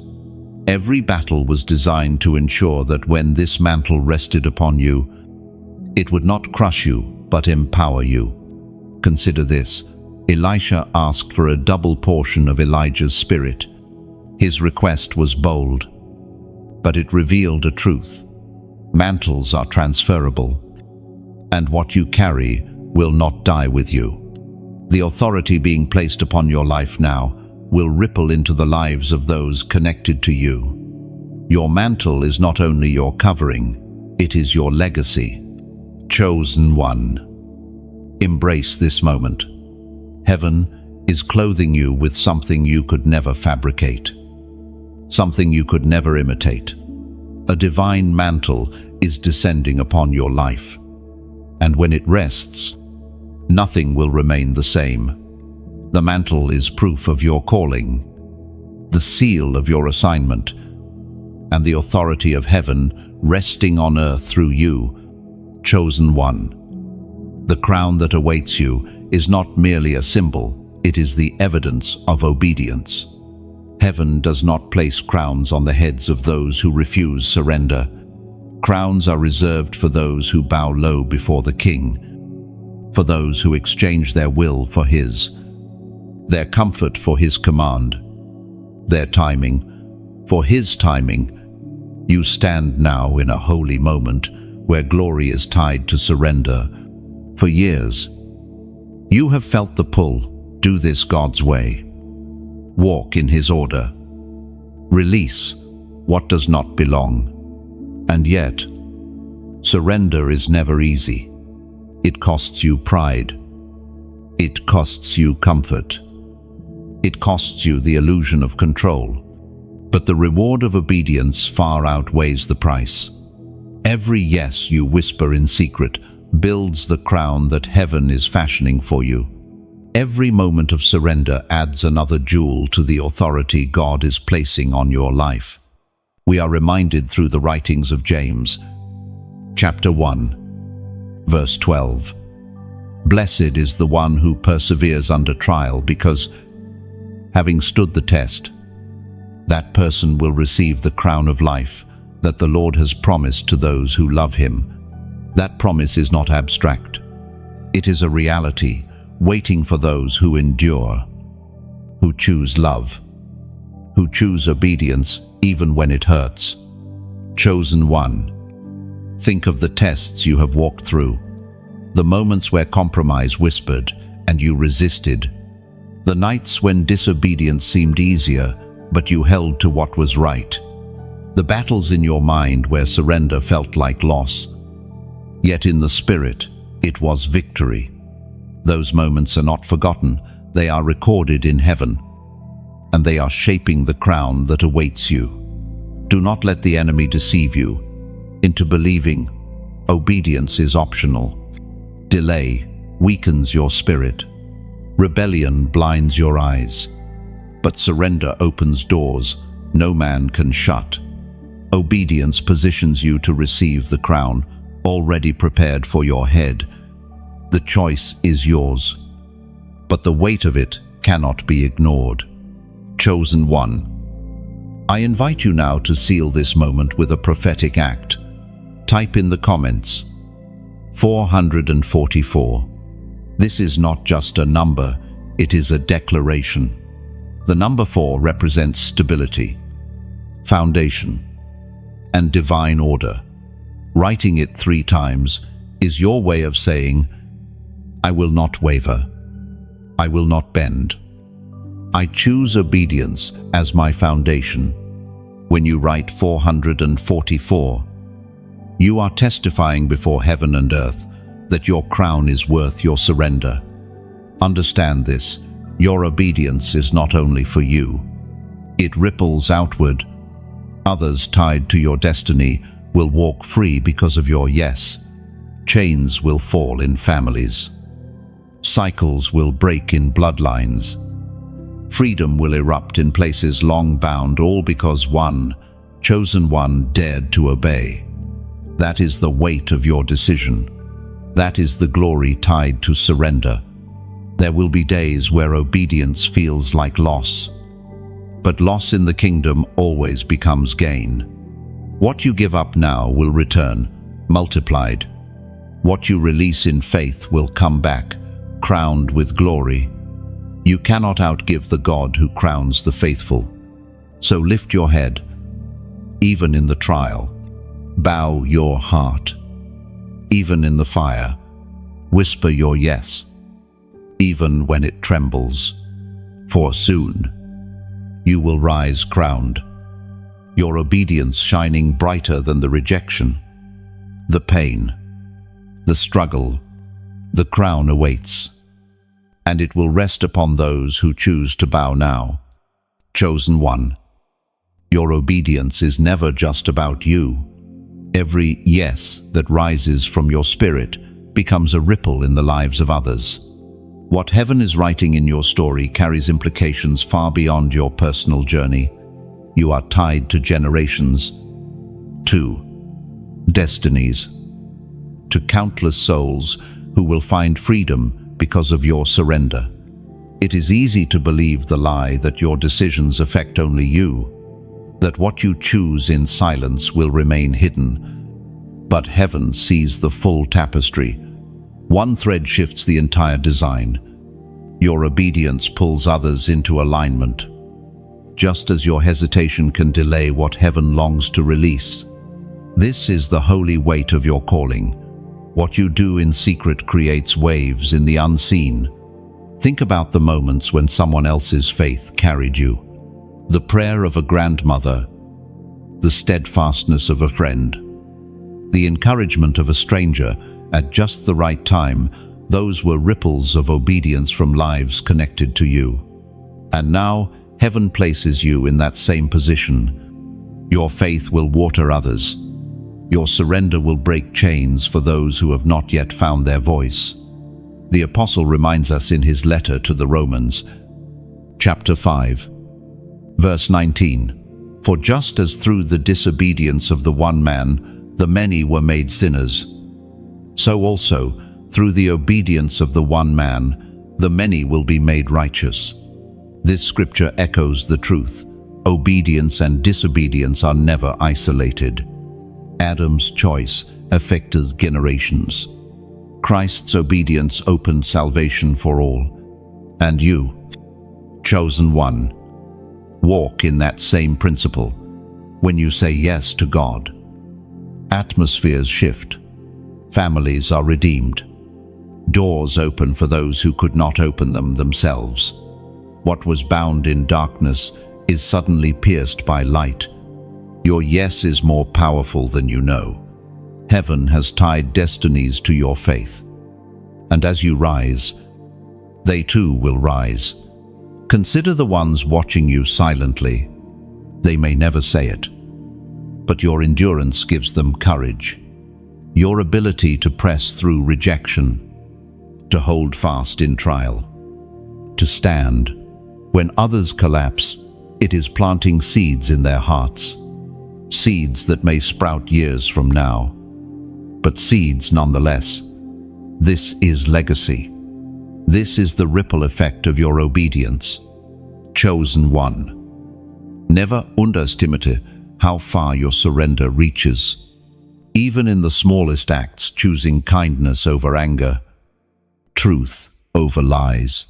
Every battle was designed to ensure that when this mantle rested upon you, it would not crush you, but empower you. Consider this. Elisha asked for a double portion of Elijah's spirit. His request was bold, but it revealed a truth. Mantles are transferable, and what you carry will not die with you. The authority being placed upon your life now will ripple into the lives of those connected to you. Your mantle is not only your covering, it is your legacy. Chosen one. Embrace this moment. Heaven is clothing you with something you could never fabricate, something you could never imitate. A divine mantle is descending upon your life, and when it rests, nothing will remain the same. The mantle is proof of your calling, the seal of your assignment, and the authority of heaven resting on earth through you, chosen one. The crown that awaits you is not merely a symbol, it is the evidence of obedience. Heaven does not place crowns on the heads of those who refuse surrender. Crowns are reserved for those who bow low before the King, for those who exchange their will for His, their comfort for His command, their timing for His timing. You stand now in a holy moment where glory is tied to surrender. For years, you have felt the pull. Do this God's way. Walk in His order. Release what does not belong. And yet, surrender is never easy. It costs you pride. It costs you comfort. It costs you the illusion of control. But the reward of obedience far outweighs the price. Every yes you whisper in secret builds the crown that heaven is fashioning for you. Every moment of surrender adds another jewel to the authority God is placing on your life. We are reminded through the writings of James, chapter 1, verse 12. Blessed is the one who perseveres under trial, because, having stood the test, that person will receive the crown of life that the Lord has promised to those who love Him. That promise is not abstract. It is a reality waiting for those who endure, who choose love, who choose obedience even when it hurts. Chosen one. Think of the tests you have walked through, the moments where compromise whispered and you resisted, the nights when disobedience seemed easier but you held to what was right, the battles in your mind where surrender felt like loss, yet in the spirit it was victory. Those moments are not forgotten, they are recorded in heaven, and they are shaping the crown that awaits you. Do not let the enemy deceive you into believing obedience is optional. Delay weakens your spirit. Rebellion blinds your eyes. But surrender opens doors no man can shut. Obedience positions you to receive the crown already prepared for your head. The choice is yours, but the weight of it cannot be ignored. Chosen one. I invite you now to seal this moment with a prophetic act. Type in the comments, 444. This is not just a number, it is a declaration. The number 4 represents stability, foundation, and divine order. Writing it 3 times is your way of saying, I will not waver. I will not bend. I choose obedience as my foundation. When you write 444, you are testifying before heaven and earth that your crown is worth your surrender. Understand this, your obedience is not only for you. It ripples outward. Others tied to your destiny will walk free because of your yes. Chains will fall in families. Cycles will break in bloodlines. Freedom will erupt in places long bound, all because one, chosen one, dared to obey. That is the weight of your decision. That is the glory tied to surrender. There will be days where obedience feels like loss. But loss in the kingdom always becomes gain. What you give up now will return, multiplied. What you release in faith will come back, crowned with glory. You cannot outgive the God who crowns the faithful. So lift your head, even in the trial. Bow your heart, even in the fire. Whisper your yes, even when it trembles. For soon, you will rise crowned, your obedience shining brighter than the rejection, the pain, the struggle. The crown awaits, and it will rest upon those who choose to bow now. Chosen one. Your obedience is never just about you. Every yes that rises from your spirit becomes a ripple in the lives of others. What heaven is writing in your story carries implications far beyond your personal journey. You are tied to generations, to destinies, to countless souls who will find freedom because of your surrender. It is easy to believe the lie that your decisions affect only you, that what you choose in silence will remain hidden. But heaven sees the full tapestry. One thread shifts the entire design. Your obedience pulls others into alignment. Just as your hesitation can delay what heaven longs to release, This is the holy weight of your calling. What you do in secret creates waves in the unseen. Think about the moments when someone else's faith carried you. The prayer of a grandmother, the steadfastness of a friend, the encouragement of a stranger at just the right time. Those were ripples of obedience from lives connected to you. And now, heaven places you in that same position. Your faith will water others. Your surrender will break chains for those who have not yet found their voice. The apostle reminds us in his letter to the Romans, chapter 5, verse 19, "For just as through the disobedience of the one man, the many were made sinners, so also through the obedience of the one man, the many will be made righteous." This scripture echoes the truth. Obedience and disobedience are never isolated. Adam's choice affected generations. Christ's obedience opened salvation for all. And you, chosen one, walk in that same principle. When you say yes to God, atmospheres shift. Families are redeemed. Doors open for those who could not open them themselves. What was bound in darkness is suddenly pierced by light. Your yes is more powerful than you know. Heaven has tied destinies to your faith. And as you rise, they too will rise. Consider the ones watching you silently. They may never say it, but your endurance gives them courage. Your ability to press through rejection, to hold fast in trial, to stand. When others collapse, it is planting seeds in their hearts. Seeds that may sprout years from now, but seeds nonetheless. This is legacy. This is the ripple effect of your obedience. Chosen one. Never underestimate how far your surrender reaches. Even in the smallest acts, choosing kindness over anger, truth over lies,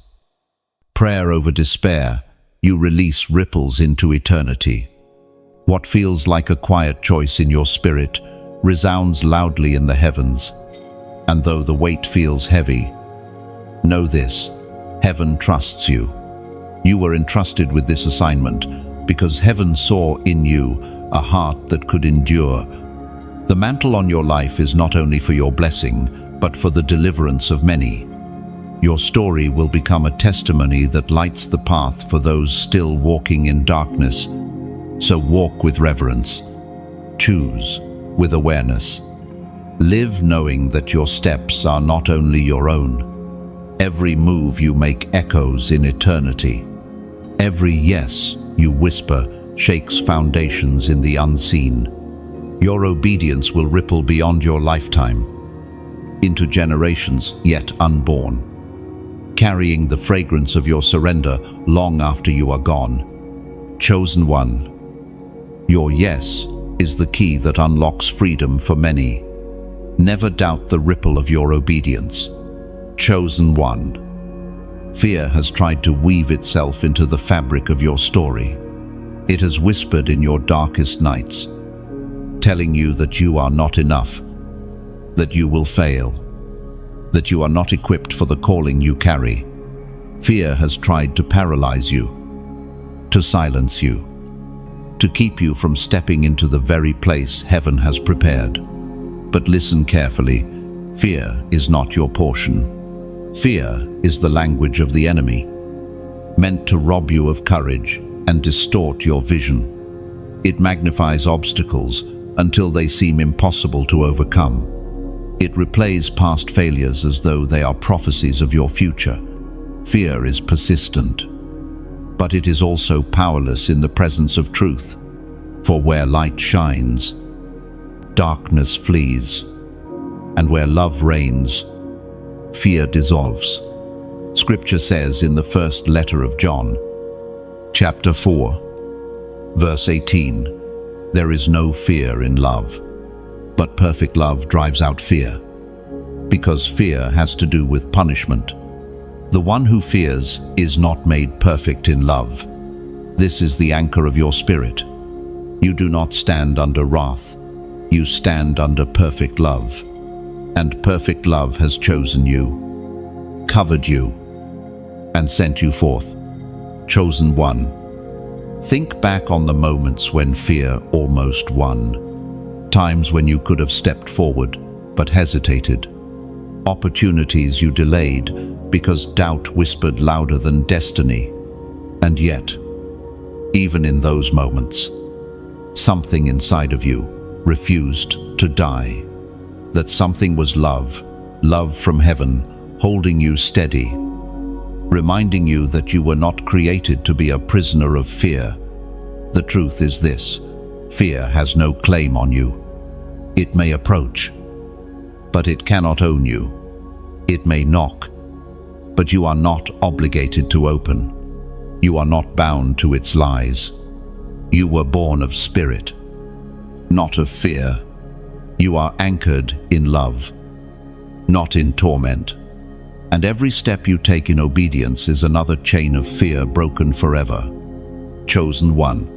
prayer over despair, you release ripples into eternity. What feels like a quiet choice in your spirit resounds loudly in the heavens. And though the weight feels heavy, know this: heaven trusts you. You were entrusted with this assignment because heaven saw in you a heart that could endure. The mantle on your life is not only for your blessing, but for the deliverance of many. Your story will become a testimony that lights the path for those still walking in darkness. So walk with reverence. Choose with awareness. Live knowing that your steps are not only your own. Every move you make echoes in eternity. Every yes you whisper shakes foundations in the unseen. Your obedience will ripple beyond your lifetime, into generations yet unborn, carrying the fragrance of your surrender long after you are gone. Chosen one, your yes is the key that unlocks freedom for many. Never doubt the ripple of your obedience. Chosen one. Fear has tried to weave itself into the fabric of your story. It has whispered in your darkest nights, telling you that you are not enough, that you will fail, that you are not equipped for the calling you carry. Fear has tried to paralyze you, to silence you, to keep you from stepping into the very place heaven has prepared. But listen carefully, fear is not your portion. Fear is the language of the enemy, meant to rob you of courage and distort your vision. It magnifies obstacles until they seem impossible to overcome. It replays past failures as though they are prophecies of your future. Fear is persistent, but it is also powerless in the presence of truth. For where light shines, darkness flees, and where love reigns, fear dissolves. Scripture says in the first letter of John, chapter 4, verse 18, there is no fear in love, but perfect love drives out fear, because fear has to do with punishment. The one who fears is not made perfect in love. This is the anchor of your spirit. You do not stand under wrath. you stand under perfect love, and perfect love has chosen you, covered you, and sent you forth. Chosen one. Think back on the moments when fear almost won. Times when you could have stepped forward, but hesitated. Opportunities you delayed because doubt whispered louder than destiny. And yet, even in those moments, something inside of you refused to die. That something was love, love from heaven, holding you steady, reminding you that you were not created to be a prisoner of fear. The truth is this: fear has no claim on you. It may approach, but it cannot own you. It may knock, but you are not obligated to open. You are not bound to its lies. You were born of spirit, not of fear. You are anchored in love, not in torment. And every step you take in obedience is another chain of fear broken forever. Chosen one.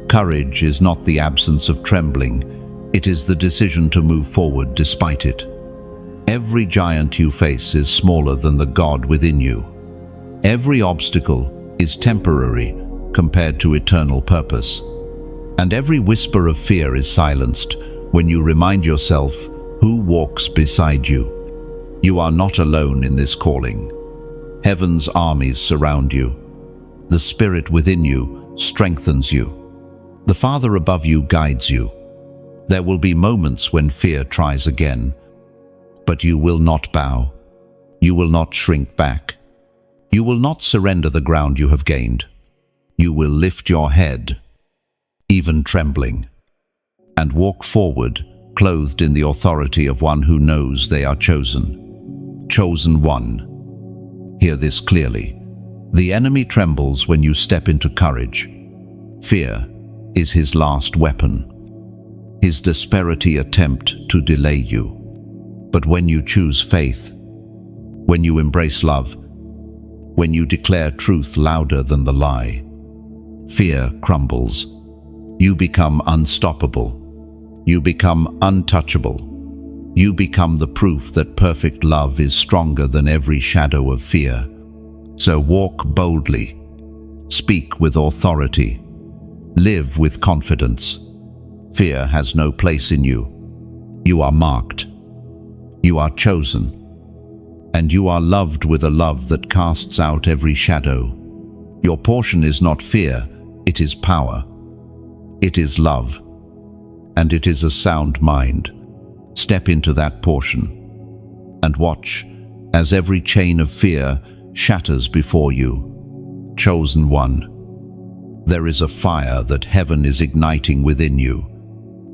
Courage is not the absence of trembling. It is the decision to move forward despite it. Every giant you face is smaller than the God within you. Every obstacle is temporary compared to eternal purpose. And every whisper of fear is silenced when you remind yourself who walks beside you. You are not alone in this calling. Heaven's armies surround you. The Spirit within you strengthens you. The Father above you guides you. There will be moments when fear tries again, but you will not bow. You will not shrink back. You will not surrender the ground you have gained. You will lift your head, even trembling, and walk forward, clothed in the authority of one who knows they are chosen. Chosen one. Hear this clearly. The enemy trembles when you step into courage. Fear is his last weapon, his desperate attempt to delay you. But when you choose faith, when you embrace love, when you declare truth louder than the lie, fear crumbles. You become unstoppable. You become untouchable. You become the proof that perfect love is stronger than every shadow of fear. So walk boldly, speak with authority, live with confidence. Fear has no place in you. You are marked. You are chosen. And you are loved with a love that casts out every shadow. Your portion is not fear, it is power. It is love. And it is a sound mind. Step into that portion and watch as every chain of fear shatters before you. Chosen one. There is a fire that heaven is igniting within you.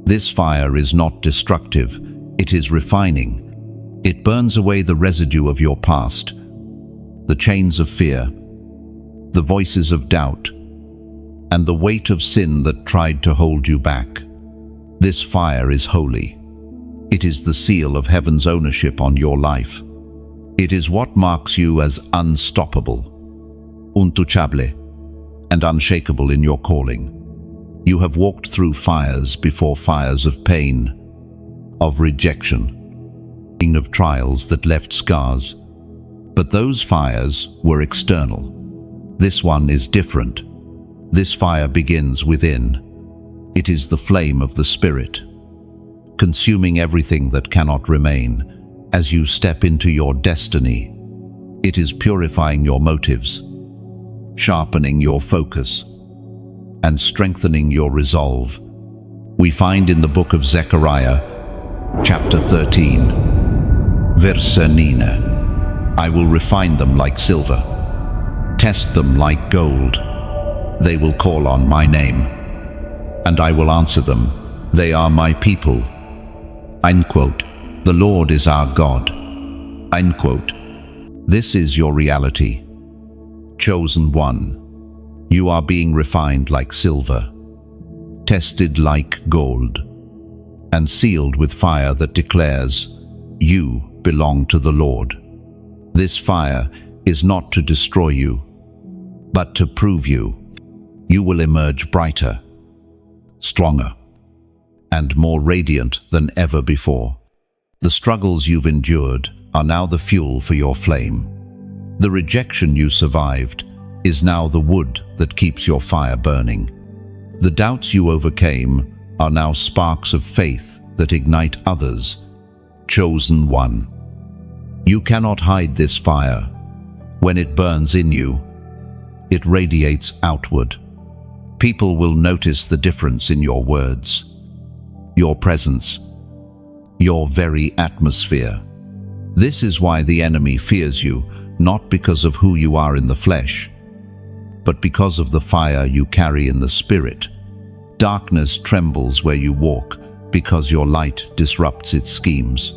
This fire is not destructive, it is refining. It burns away the residue of your past, the chains of fear, the voices of doubt, and the weight of sin that tried to hold you back. This fire is holy. It is the seal of heaven's ownership on your life. It is what marks you as unstoppable, untouchable, and unshakable in your calling. You have walked through fires before, fires of pain, of rejection, of trials that left scars. But those fires were external. This one is different. This fire begins within. It is the flame of the Spirit, consuming everything that cannot remain as you step into your destiny. It is purifying your motives, sharpening your focus, and strengthening your resolve. We find in the book of Zechariah, chapter 13, verse 9, I will refine them like silver, test them like gold. They will call on my name, and I will answer them. They are my people. Unquote. The Lord is our God. Unquote. This is your reality. Chosen one. You are being refined like silver, tested like gold, and sealed with fire that declares, you belong to the Lord. This fire is not to destroy you, but to prove you. You will emerge brighter, stronger, and more radiant than ever before. The struggles you've endured are now the fuel for your flame. The rejection you survived is now the wood that keeps your fire burning. The doubts you overcame are now sparks of faith that ignite others. Chosen one. You cannot hide this fire. When it burns in you, it radiates outward. People will notice the difference in your words, your presence, your very atmosphere. This is why the enemy fears you, not because of who you are in the flesh, but because of the fire you carry in the spirit. Darkness trembles where you walk because your light disrupts its schemes.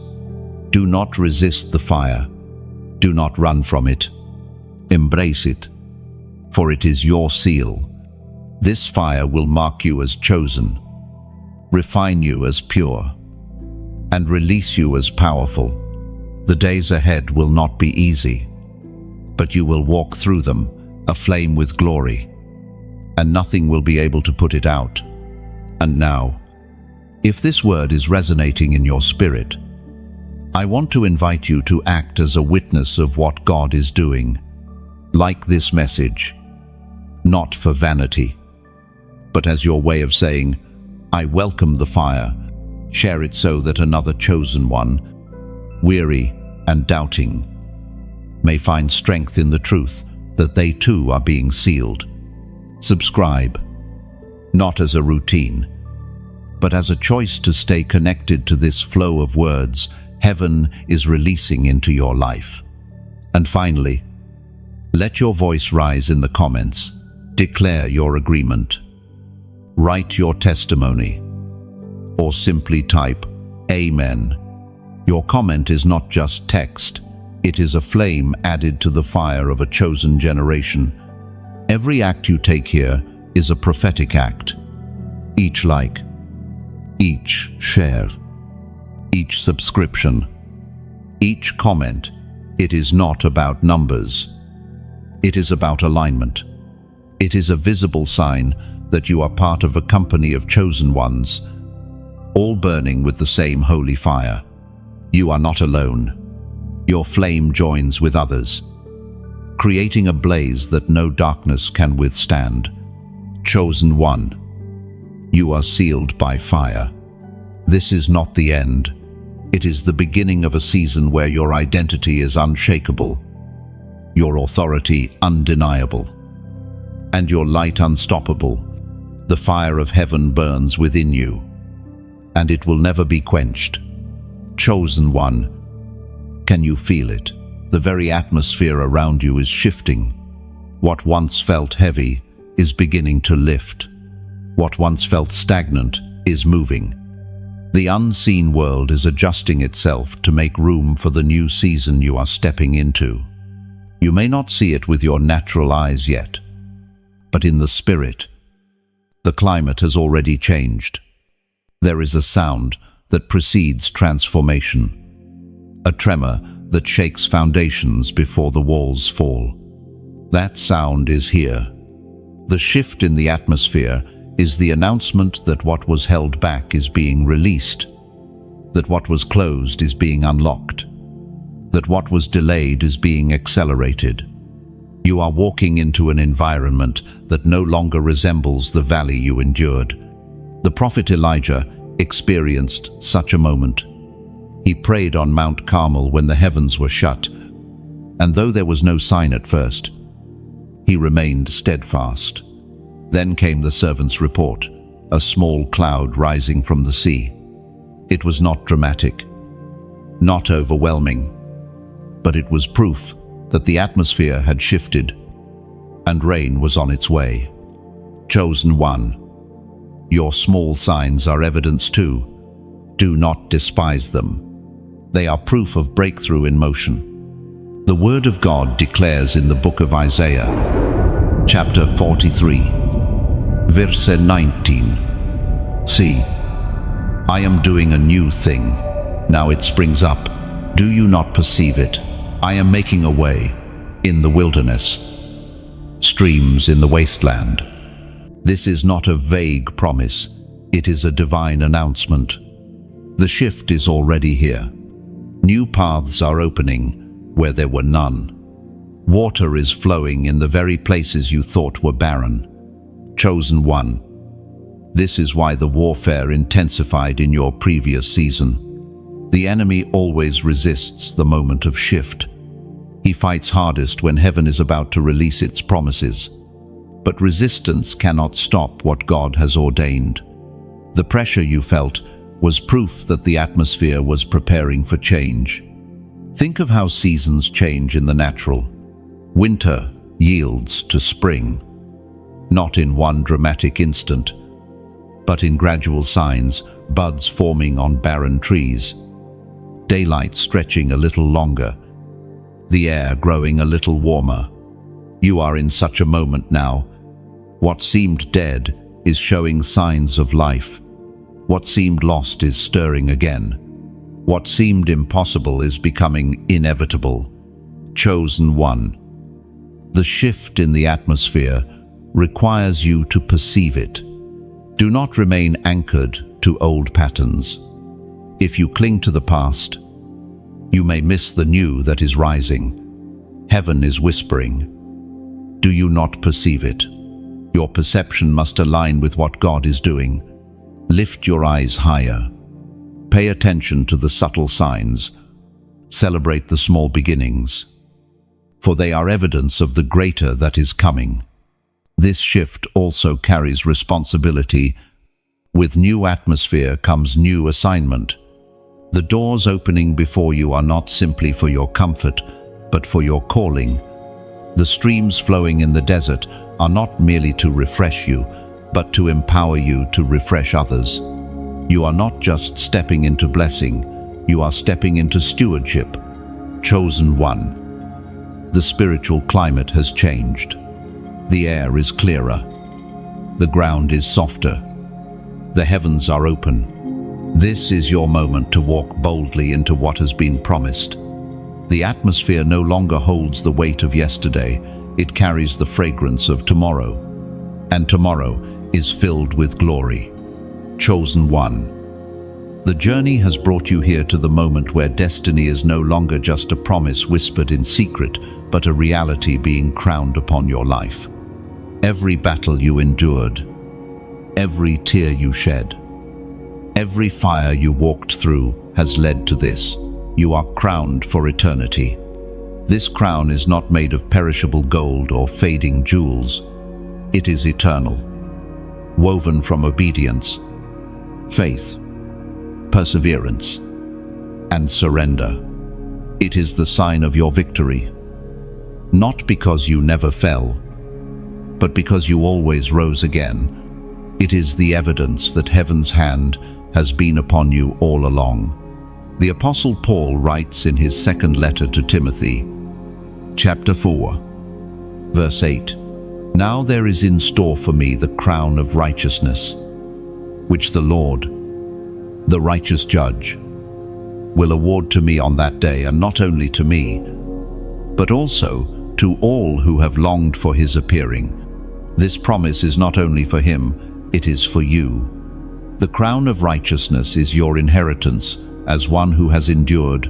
Do not resist the fire. Do not run from it. Embrace it, for it is your seal. This fire will mark you as chosen, refine you as pure, and release you as powerful. The days ahead will not be easy, but you will walk through them, aflame with glory, and nothing will be able to put it out. And now, if this word is resonating in your spirit, I want to invite you to act as a witness of what God is doing. Like this message, not for vanity, but as your way of saying, I welcome the fire. Share it so that another chosen one, weary and doubting, may find strength in the truth that they too are being sealed. Subscribe, not as a routine, but as a choice to stay connected to this flow of words heaven is releasing into your life. And finally, let your voice rise in the comments. Declare your agreement. Write your testimony, or simply type Amen. Your comment is not just text, it is a flame added to the fire of a chosen generation. Every act you take here is a prophetic act. Each like, each share, each subscription, each comment, it is not about numbers. It is about alignment. It is a visible sign that you are part of a company of chosen ones, all burning with the same holy fire. You are not alone. Your flame joins with others, creating a blaze that no darkness can withstand. Chosen one, you are sealed by fire. This is not the end. It is the beginning of a season where your identity is unshakable, your authority undeniable, and your light unstoppable. The fire of heaven burns within you, and it will never be quenched. Chosen one, can you feel it? The very atmosphere around you is shifting. What once felt heavy is beginning to lift. What once felt stagnant is moving. The unseen world is adjusting itself to make room for the new season you are stepping into. You may not see it with your natural eyes yet, but in the spirit, the climate has already changed. There is a sound that precedes transformation, a tremor that shakes foundations before the walls fall. That sound is here. The shift in the atmosphere is the announcement that what was held back is being released, that what was closed is being unlocked, that what was delayed is being accelerated. You are walking into an environment that no longer resembles the valley you endured. The prophet Elijah experienced such a moment. He prayed on Mount Carmel when the heavens were shut, and though there was no sign at first, he remained steadfast. Then came the servant's report, a small cloud rising from the sea. It was not dramatic, not overwhelming, but it was proof that the atmosphere had shifted and rain was on its way. Chosen one, your small signs are evidence too. Do not despise them. They are proof of breakthrough in motion. The Word of God declares in the book of Isaiah, chapter 43, verse 19, See, I am doing a new thing. Now it springs up. Do you not perceive it? I am making a way in the wilderness, streams in the wasteland. This is not a vague promise. It is a divine announcement. The shift is already here. New paths are opening where there were none. Water is flowing in the very places you thought were barren. Chosen one. This is why the warfare intensified in your previous season. The enemy always resists the moment of shift. He fights hardest when heaven is about to release its promises. But resistance cannot stop what God has ordained. The pressure you felt was proof that the atmosphere was preparing for change. Think of how seasons change in the natural. Winter yields to spring, not in one dramatic instant, but in gradual signs, buds forming on barren trees, daylight stretching a little longer, the air growing a little warmer. You are in such a moment now. What seemed dead is showing signs of life. What seemed lost is stirring again. What seemed impossible is becoming inevitable. Chosen one. The shift in the atmosphere requires you to perceive it. Do not remain anchored to old patterns. If you cling to the past, you may miss the new that is rising. Heaven is whispering. Do you not perceive it? Your perception must align with what God is doing. Lift your eyes higher. Pay attention to the subtle signs. Celebrate the small beginnings, for they are evidence of the greater that is coming. This shift also carries responsibility. With new atmosphere comes new assignment. The doors opening before you are not simply for your comfort, but for your calling. The streams flowing in the desert are not merely to refresh you, but to empower you to refresh others. You are not just stepping into blessing, you are stepping into stewardship. Chosen one. The spiritual climate has changed. The air is clearer. The ground is softer. The heavens are open. This is your moment to walk boldly into what has been promised. The atmosphere no longer holds the weight of yesterday, it carries the fragrance of tomorrow. And tomorrow is filled with glory. Chosen one. The journey has brought you here to the moment where destiny is no longer just a promise whispered in secret, but a reality being crowned upon your life. Every battle you endured, every tear you shed, every fire you walked through has led to this. You are crowned for eternity. This crown is not made of perishable gold or fading jewels. It is eternal, woven from obedience, faith, perseverance, and surrender. It is the sign of your victory, not because you never fell, but because you always rose again. It is the evidence that heaven's hand has been upon you all along. The Apostle Paul writes in his second letter to Timothy, chapter 4, verse 8, "Now there is in store for me the crown of righteousness, which the Lord, the righteous judge, will award to me on that day, and not only to me, but also to all who have longed for his appearing." This promise is not only for him, it is for you. The crown of righteousness is your inheritance as one who has endured,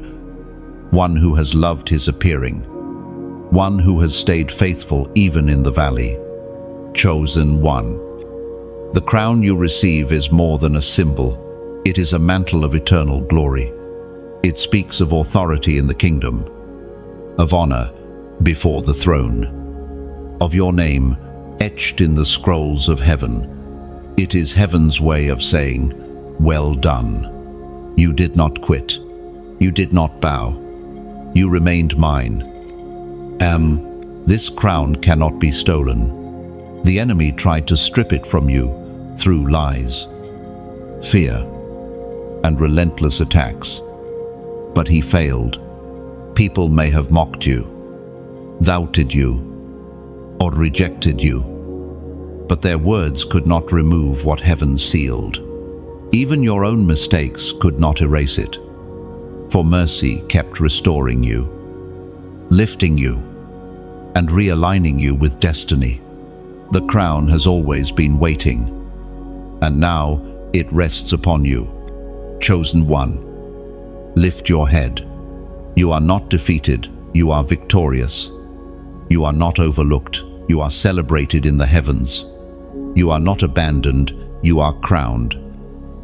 one who has loved his appearing, one who has stayed faithful even in the valley. Chosen one. The crown you receive is more than a symbol. It is a mantle of eternal glory. It speaks of authority in the kingdom, of honor before the throne, of your name etched in the scrolls of heaven. It is heaven's way of saying, "Well done. You did not quit. You did not bow. You remained mine." This crown cannot be stolen. The enemy tried to strip it from you through lies, fear, and relentless attacks. But he failed. People may have mocked you, doubted you, or rejected you, but their words could not remove what heaven sealed. Even your own mistakes could not erase it, for mercy kept restoring you, lifting you, and realigning you with destiny. The crown has always been waiting, and now It rests upon you. Chosen one. Lift your head. You are not defeated, you are victorious. You are not overlooked, you are celebrated in the heavens. You are not abandoned, you are crowned.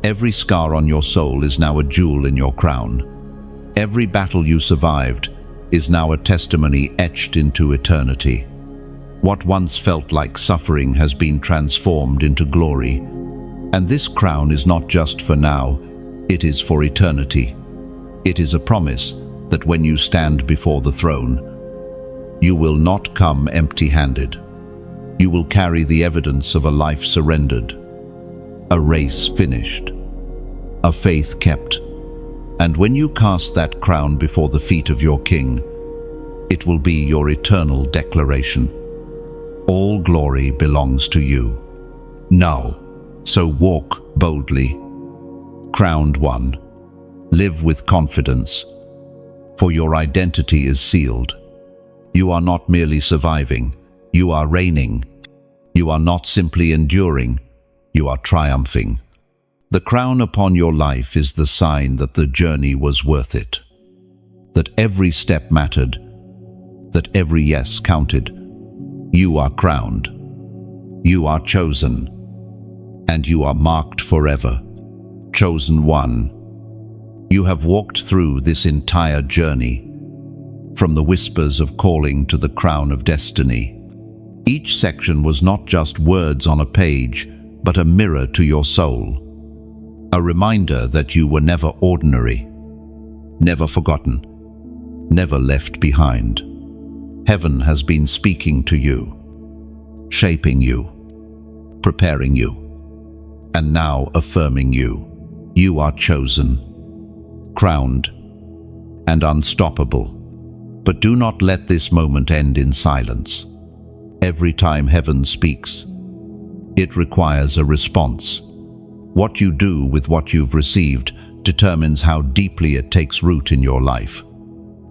Every scar on your soul is now a jewel in your crown. Every battle you survived is now a testimony etched into eternity. What once felt like suffering has been transformed into glory. And this crown is not just for now, it is for eternity. It is a promise that when you stand before the throne, you will not come empty-handed. You will carry the evidence of a life surrendered, a race finished, a faith kept. And when you cast that crown before the feet of your King, it will be your eternal declaration. All glory belongs to you. Now, so walk boldly. Crowned one, live with confidence, for your identity is sealed. You are not merely surviving, you are reigning. You are not simply enduring, you are triumphing. The crown upon your life is the sign that the journey was worth it, that every step mattered, that every yes counted. You are crowned, you are chosen, and you are marked forever. Chosen one. You have walked through this entire journey, from the whispers of calling to the crown of destiny. Each section was not just words on a page, but a mirror to your soul. A reminder that you were never ordinary, never forgotten, never left behind. Heaven has been speaking to you, shaping you, preparing you, and now affirming you. You are chosen, crowned, and unstoppable. But do not let this moment end in silence. Every time heaven speaks, it requires a response. What you do with what you've received determines how deeply it takes root in your life.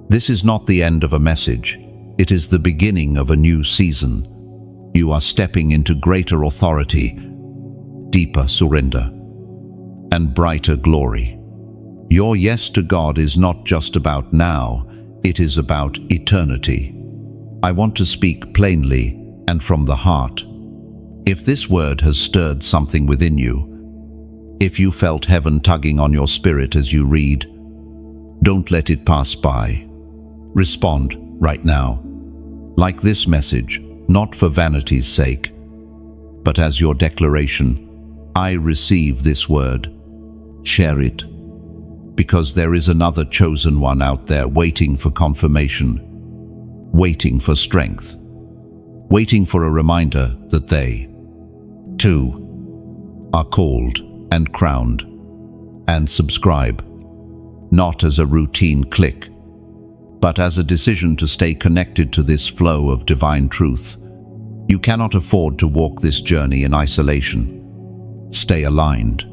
This is not the end of a message. It is the beginning of a new season. You are stepping into greater authority, deeper surrender, and brighter glory. Your yes to God is not just about now, it is about eternity. I want to speak plainly and from the heart. If this word has stirred something within you, if you felt heaven tugging on your spirit as you read, don't let it pass by. Respond right now, like this message, not for vanity's sake, but as your declaration. I receive this word. Share it, because there is another chosen one out there waiting for confirmation, waiting for strength, waiting for a reminder that they, too, are called and crowned. And subscribe, not as a routine click, but as a decision to stay connected to this flow of divine truth. You cannot afford to walk this journey in isolation. Stay aligned,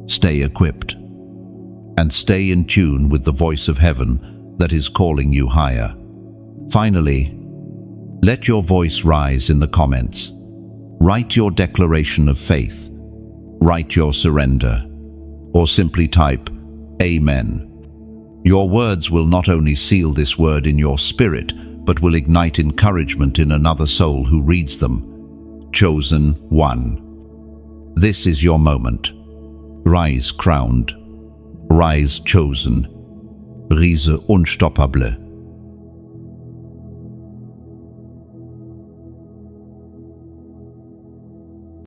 stay equipped, and stay in tune with the voice of heaven that is calling you higher. Finally, let your voice rise in the comments. Write your declaration of faith, write your surrender, or simply type Amen. Your words will not only seal this word in your spirit, but will ignite encouragement in another soul who reads them. Chosen one. This is your moment. Rise crowned. Rise chosen. Rise unstoppable.